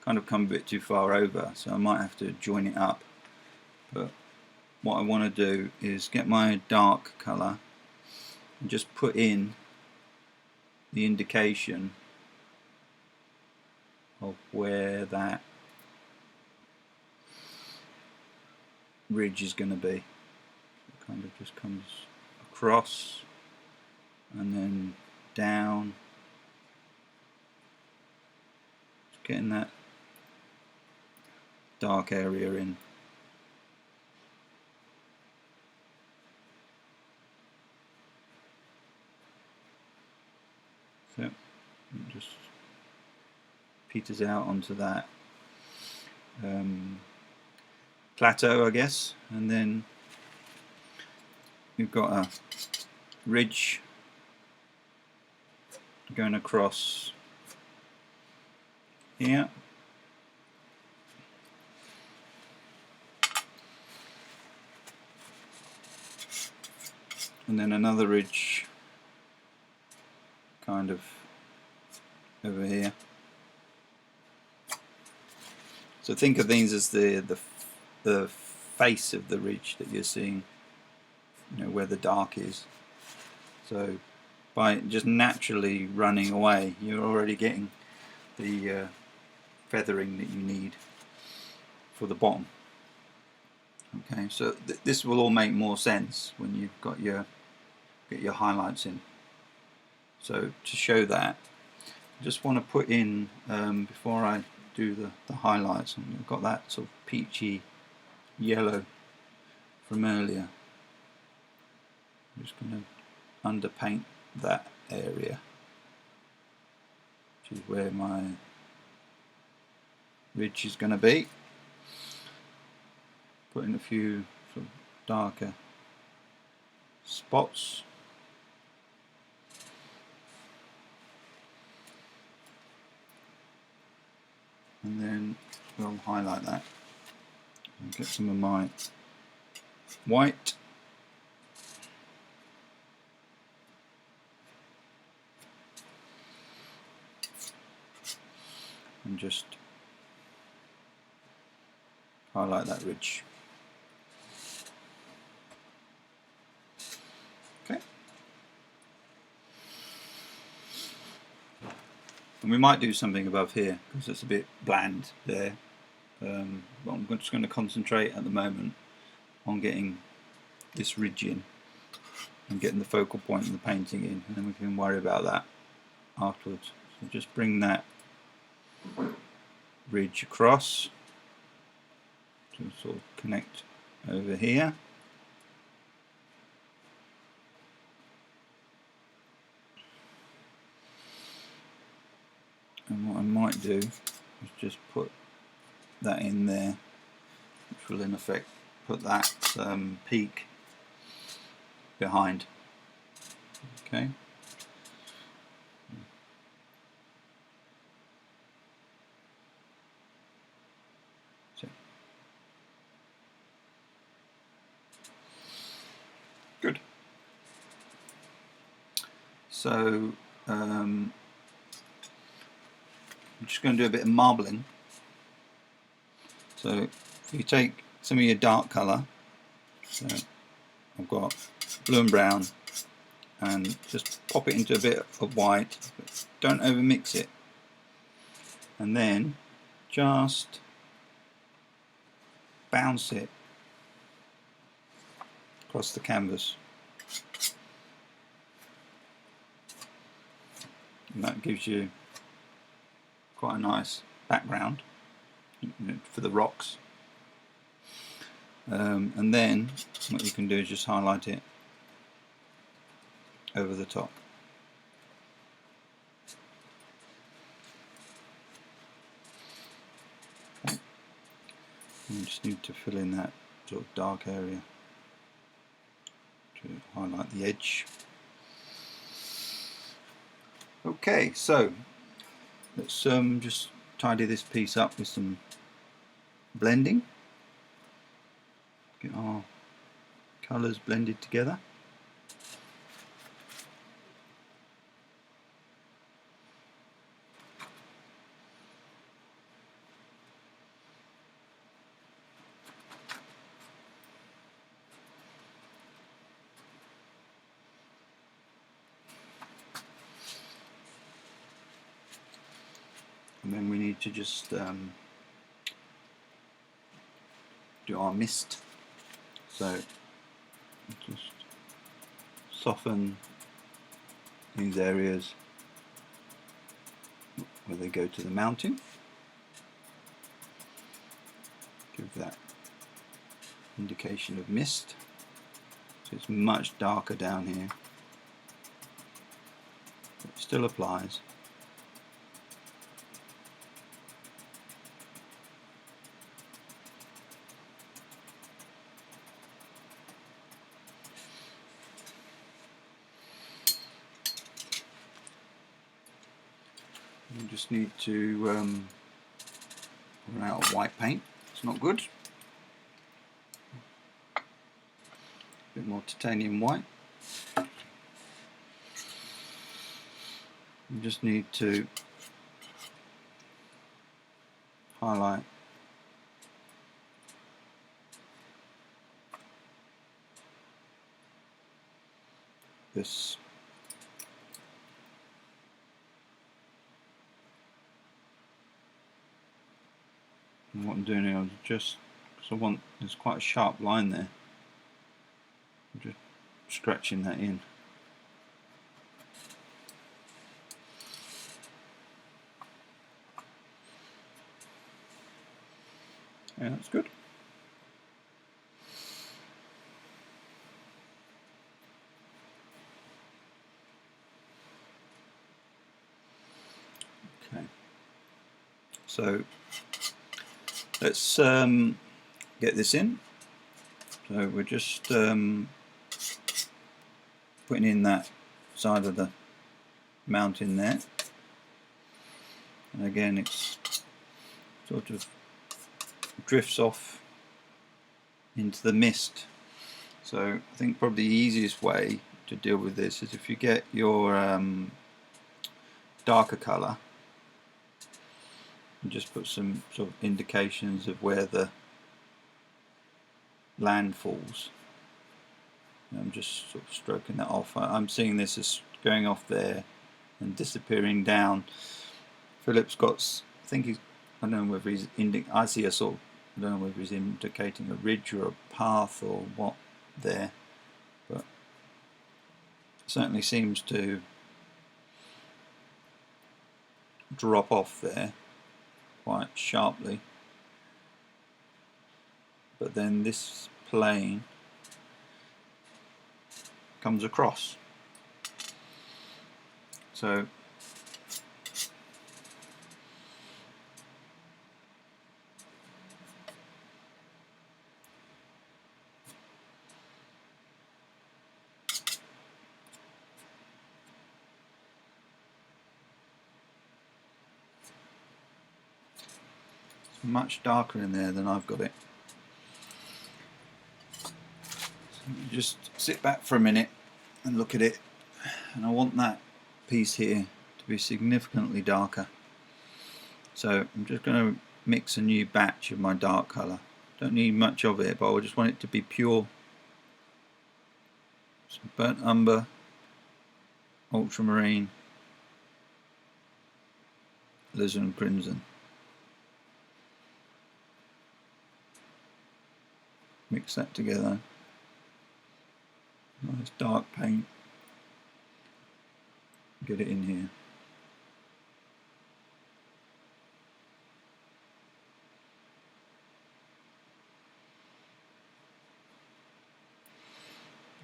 A: kind of come a bit too far over, so I might have to join it up. But what I want to do is get my dark colour and just put in the indication of where that ridge is going to be. It kind of just comes across and then down. Just getting that dark area in. So it just peters out onto that plateau, I guess, and then you've got a ridge going across here, and then another ridge kind of over here. So think of these as the face of the ridge that you're seeing, you know, where the dark is. So by just naturally running away, you're already getting the feathering that you need for the bottom. Okay, so this will all make more sense when you've got your highlights in. So to show that, I just want to put in, before I do the highlights, and I've got that sort of peachy yellow from earlier. I'm just going to underpaint that area, which is where my ridge is going to be. Put in a few sort of darker spots. And then we'll highlight that and get some of my white. And just highlight that ridge. Okay. And we might do something above here because it's a bit bland there. But I'm just going to concentrate at the moment on getting this ridge in and getting the focal point of the painting in, and then we can worry about that afterwards. So just bring that ridge across to sort of connect over here. And what I might do is just put that in there, which will in effect put that peak behind. Okay. Good. So I'm just going to do a bit of marbling. So if you take some of your dark colour, so I've got blue and brown, and just pop it into a bit of white, but don't over mix it, and then just bounce it across the canvas, and that gives you quite a nice background, you know, for the rocks. And then what you can do is just highlight it over the top. Okay. You just need to fill in that sort of dark area to highlight the edge. Okay, so let's just tidy this piece up with some blending. Get our colours blended together. And then we need to just do our mist. So just soften these areas where they go to the mountain. Give that indication of mist. So it's much darker down here. But it still applies. You just need to run out of white paint. It's not good. A bit more titanium white. You just need to highlight this. And what I'm doing here is just, because I want, there's quite a sharp line there, I'm just scratching that in. Yeah, that's good. Okay, so let's get this in. So we're just putting in that side of the mountain there, and again it's sort of drifts off into the mist. So I think probably the easiest way to deal with this is if you get your darker colour and just put some sort of indications of where the land falls. I'm just sort of stroking that off. I'm seeing this as going off there and disappearing down. Philip's got, I think he's, I don't know whether he's I see a sort of, I don't know whether he's indicating a ridge or a path or what there, but it certainly seems to drop off there quite sharply. But then this plane comes across. So it's much darker in there than I've got it. So just sit back for a minute and look at it, and I want that piece here to be significantly darker. So I'm just going to mix a new batch of my dark colour. Don't need much of it, but I just want it to be pure. So burnt umber, ultramarine, alizarin crimson. Mix that together. Nice dark paint. Get it in here.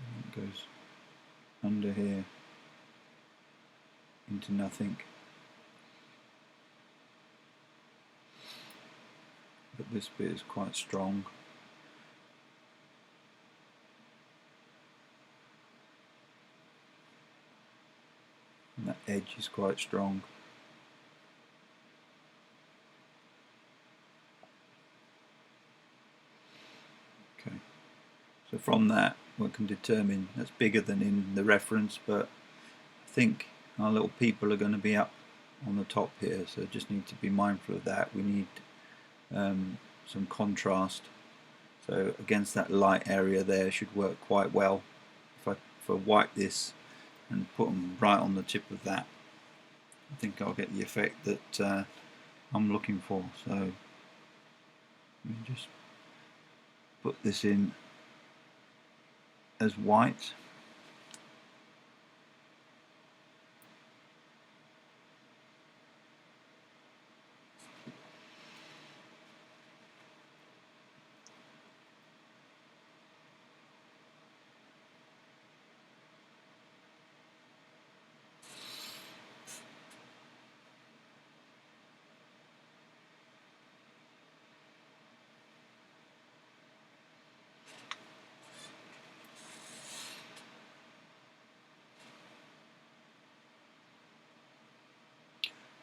A: And it goes under here into nothing. But this bit is quite strong. And that edge is quite strong. Okay, so from that we can determine that's bigger than in the reference, but I think our little people are going to be up on the top here, so just need to be mindful of that. We need some contrast, so against that light area there should work quite well. If I wipe this and put them right on the tip of that, I think I'll get the effect that I'm looking for. So let me just put this in as white.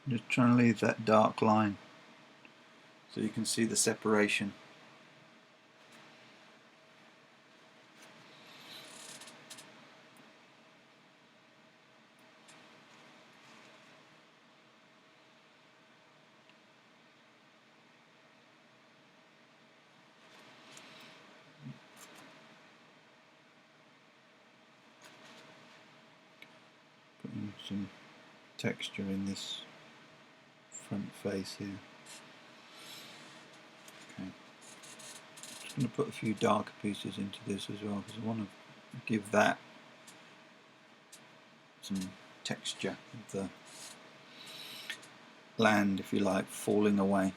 A: Just trying to leave that dark line so you can see the separation. some texture in this front face here. Okay. Just going to put a few darker pieces into this as well, because I want to give that some texture of the land, if you like, falling away.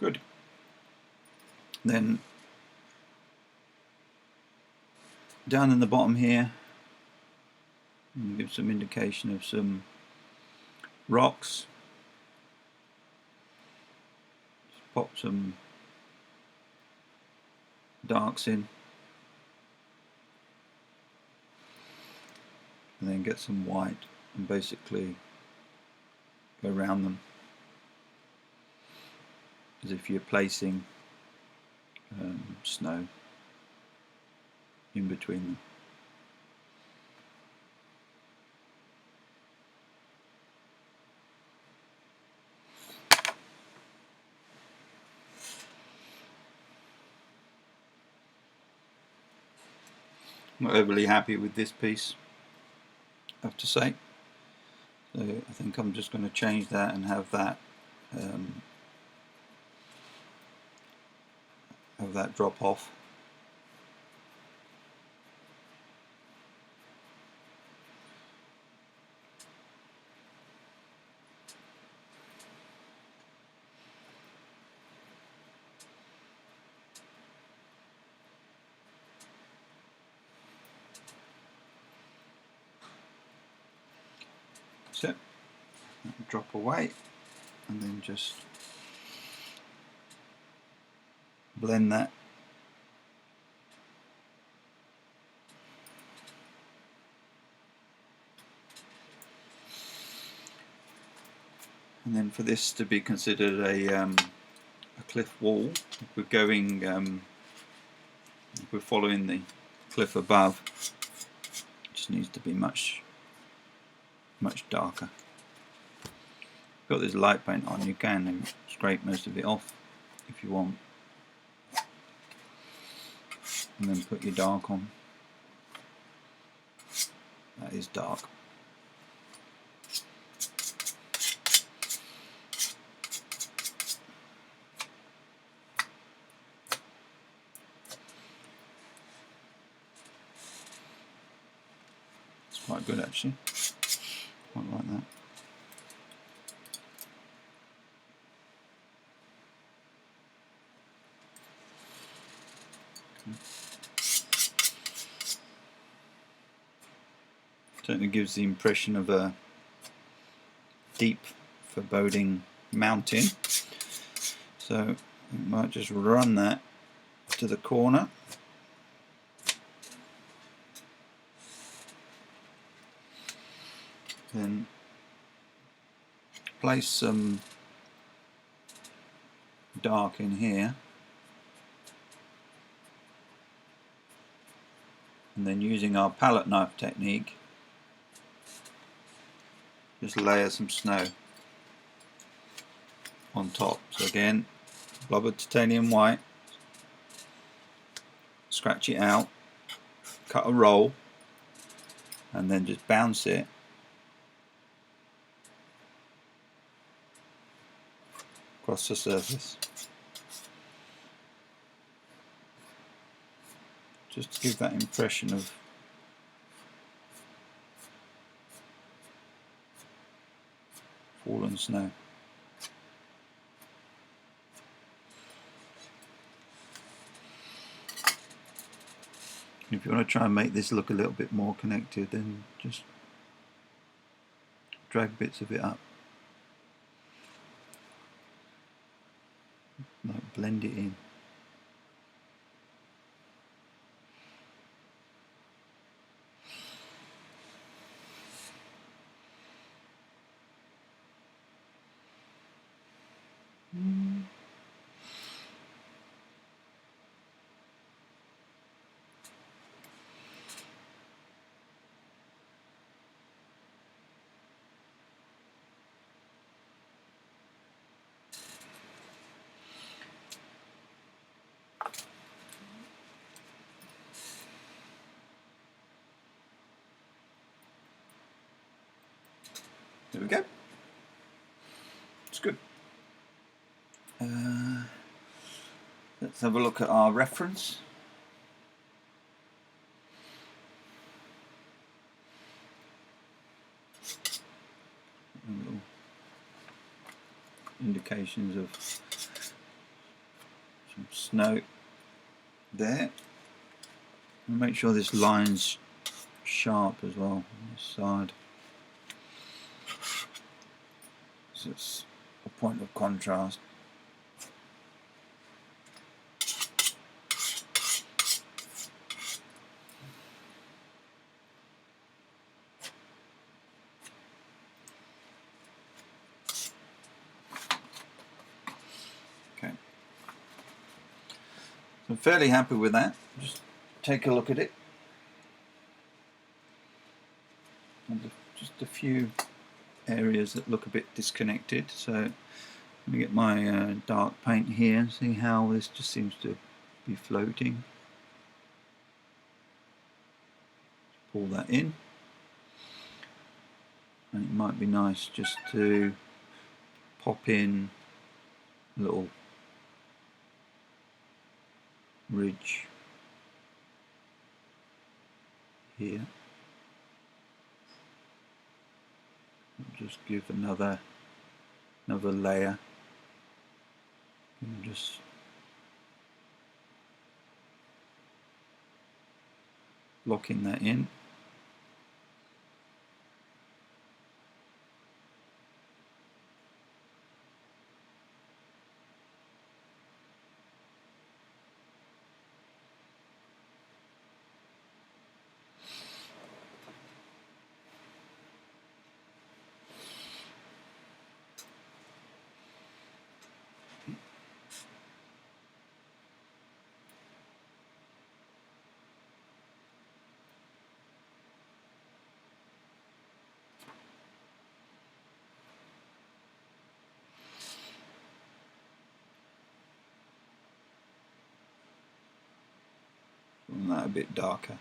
A: Good. Then down in the bottom here, give some indication of some rocks. Just pop some darks in, and then get some white and basically go around them as if you're placing snow in between them. I'm not overly happy with this piece, I have to say. So I think I'm just going to change that and have that drop off. So drop away, and then just blend that. And then for this to be considered a cliff wall, if we're going, if we're following the cliff above, it just needs to be much darker. Got this light paint on, you can scrape most of it off if you want, and then put your dark on. That is dark. It's quite good actually. Quite like that. Certainly gives the impression of a deep, foreboding mountain. So we might just run that to the corner. Then place some dark in here. And then using our palette knife technique, just layer some snow on top. So again, blob of titanium white, scratch it out, cut a roll, and then just bounce it across the surface. Just to give that impression of fallen snow. If you want to try and make this look a little bit more connected, then just drag bits of it up, like blend it in. There we go. It's good. Let's have a look at our reference. Little indications of some snow there. And make sure this line's sharp as well on this side. So it's a point of contrast. Okay. So I'm fairly happy with that. Just take a look at it. And just a few areas that look a bit disconnected. So let me get my dark paint here and see how this just seems to be floating. Pull that in. And it might be nice just to pop in a little ridge here. Just give another layer and just locking that in. And that a bit darker.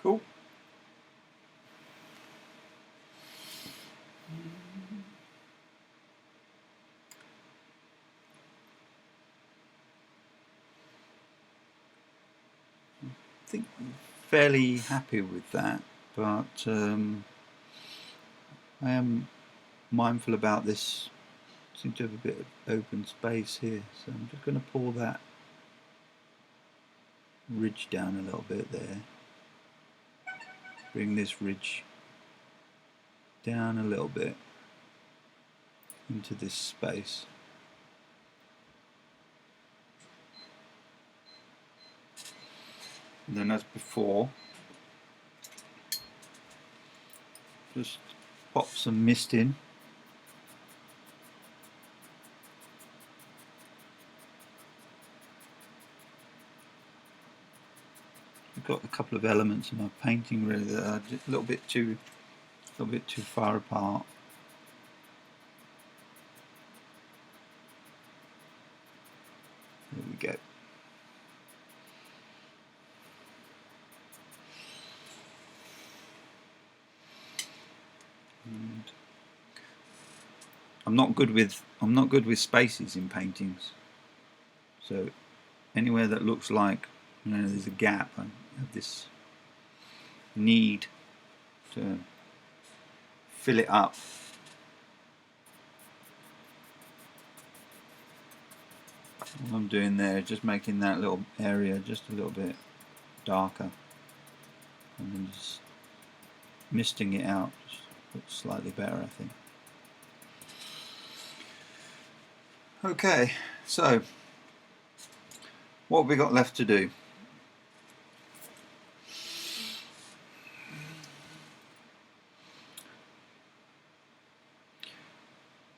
A: Cool. I think I'm fairly happy with that, but I am mindful about this. Seem to have a bit of open space here, so I'm just going to pull that ridge down a little bit there. Bring this ridge down a little bit into this space. And then as before, just pop some mist in. I've got a couple of elements in my painting really that are a little bit too far apart. There we go. And I'm not good with spaces in paintings. So anywhere that looks like there's a gap, I have this need to fill it up. All I'm doing there is just making that little area just a little bit darker, and then just misting it out. Just looks slightly better, I think. Okay, so what have we got left to do?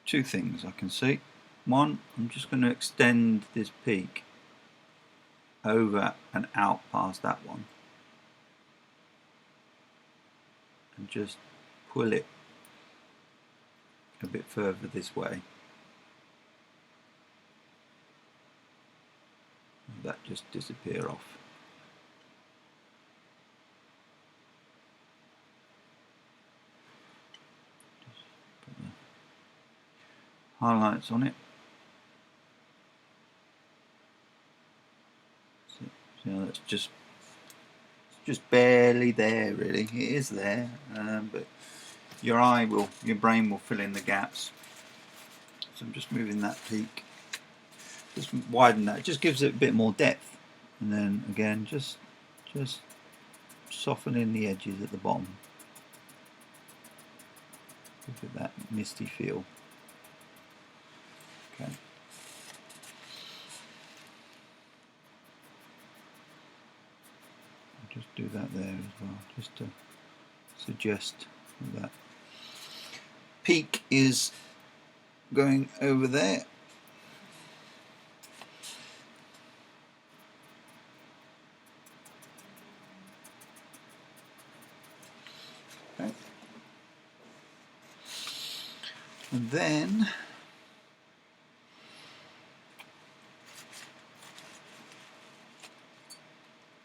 A: Two things I can see. One, I'm just going to extend this peak over and out past that one. and just pull it a bit further this way. And that just disappear off. Just put the highlights on it. So that's just barely there, really. It is there, but your brain will fill in the gaps. So I'm just moving that peak, just widen that. It just gives it a bit more depth, and then again, just softening the edges at the bottom. Give it that misty feel. Okay. Just do that there as well, just to suggest that peak is going over there. Okay. And then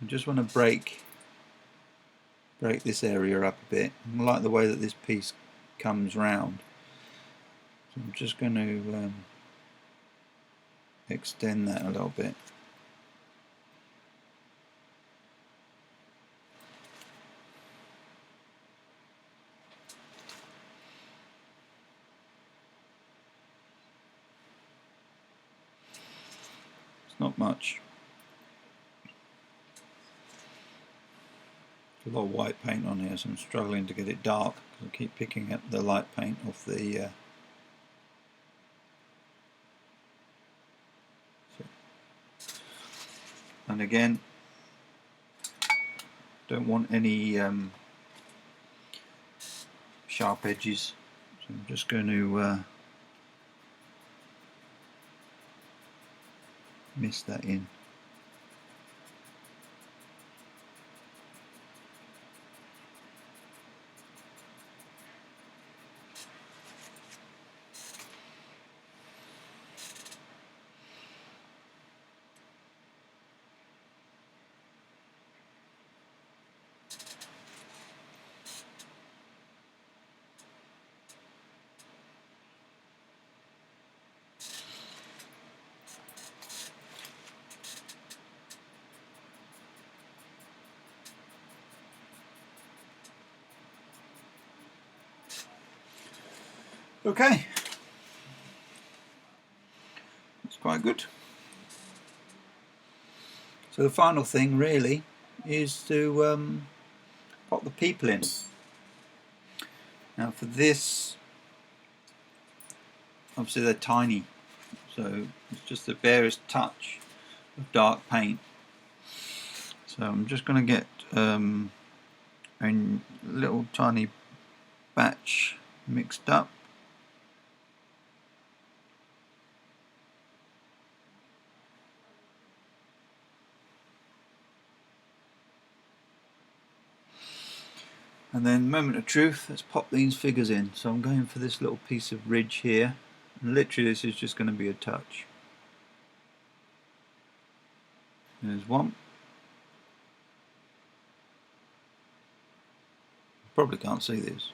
A: I just want to break this area up a bit. I like the way that this piece comes round. So I'm just going to extend that a little bit. It's not much. A lot of white paint on here, so I'm struggling to get it dark because I keep picking up the light paint off the and again, don't want any sharp edges, so I'm just going to mist that in. Okay, that's quite good. So the final thing really is to pop the people in. Now for this, obviously they're tiny, so it's just the barest touch of dark paint. So I'm just going to get a little tiny batch mixed up. And then moment of truth, let's pop these figures in. So I'm going for this little piece of ridge here. And literally this is just going to be a touch. There's one. Probably can't see this.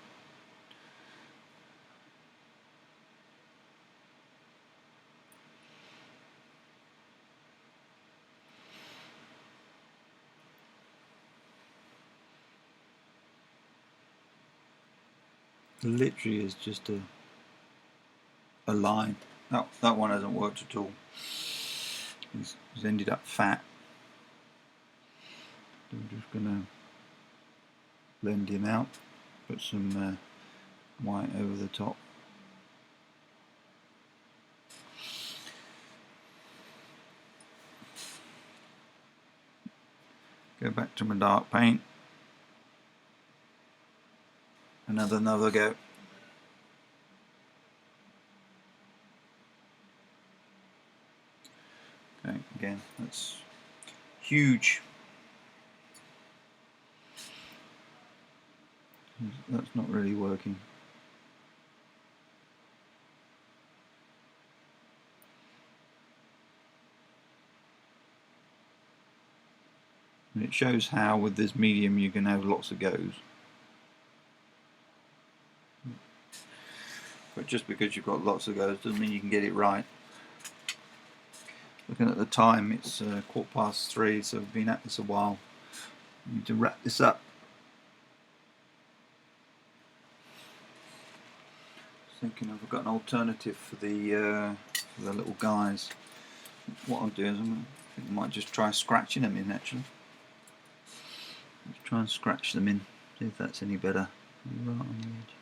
A: Literally is just a line. That one hasn't worked at all. It's ended up fat. I'm just going to blend him out, put some white over the top. Go back to my dark paint. Another go. Okay, again, that's huge. That's not really working. And it shows how with this medium you can have lots of goes. But just because you've got lots of goes doesn't mean you can get it right. Looking at the time, it's 3:15, so we've been at this a while. I need to wrap this up. Thinking if I've got an alternative for the little guys. What I'll do is I might just try scratching them in actually. Let's try and scratch them in, see if that's any better. Right on the edge.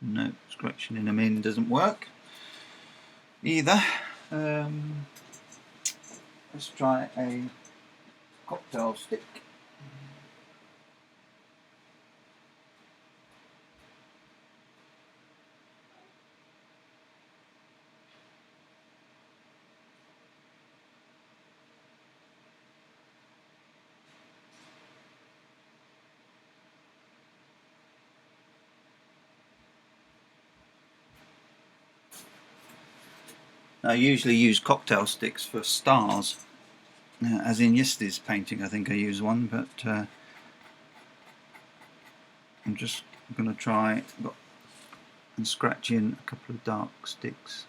A: No, scratching them in doesn't work either. Let's try a cocktail stick. I usually use cocktail sticks for stars, as in yesterday's painting I think I used one, but I'm just going to try and scratch in a couple of dark sticks.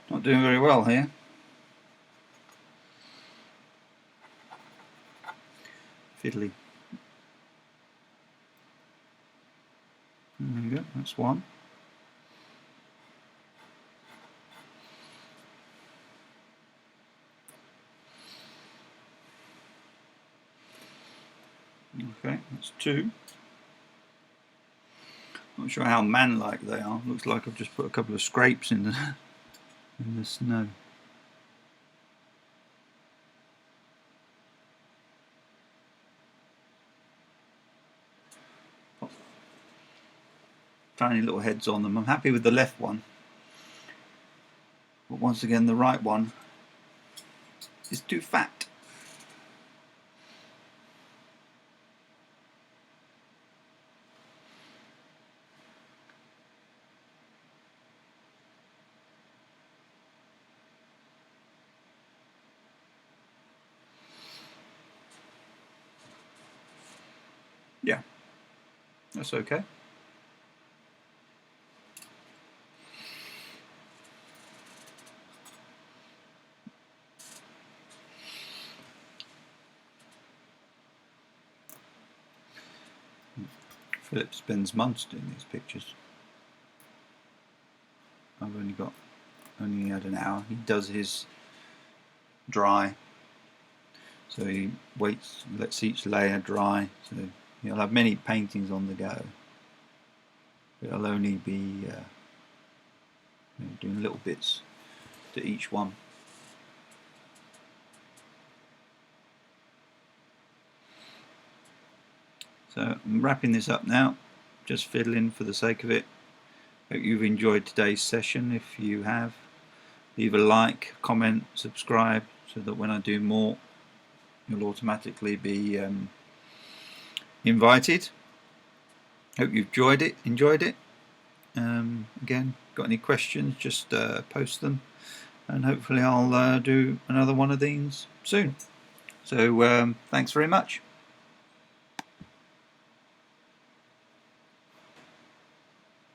A: Not doing very well here. Fiddly. There we go, that's one. Okay, that's two. Not sure how man-like they are. Looks like I've just put a couple of scrapes in the snow. Tiny little heads on them. I'm happy with the left one, but once again the right one is too fat. Yeah, that's okay. Philip spends months doing these pictures. I've only had an hour. He does his dry, so he waits, lets each layer dry, so he'll have many paintings on the go. It'll only be doing little bits to each one. So I'm wrapping this up now, just fiddling for the sake of it. Hope you've enjoyed today's session. If you have, leave a like, comment, subscribe, so that when I do more you'll automatically be invited. Hope you've enjoyed it. Again, got any questions, just post them, and hopefully I'll do another one of these soon. So thanks very much.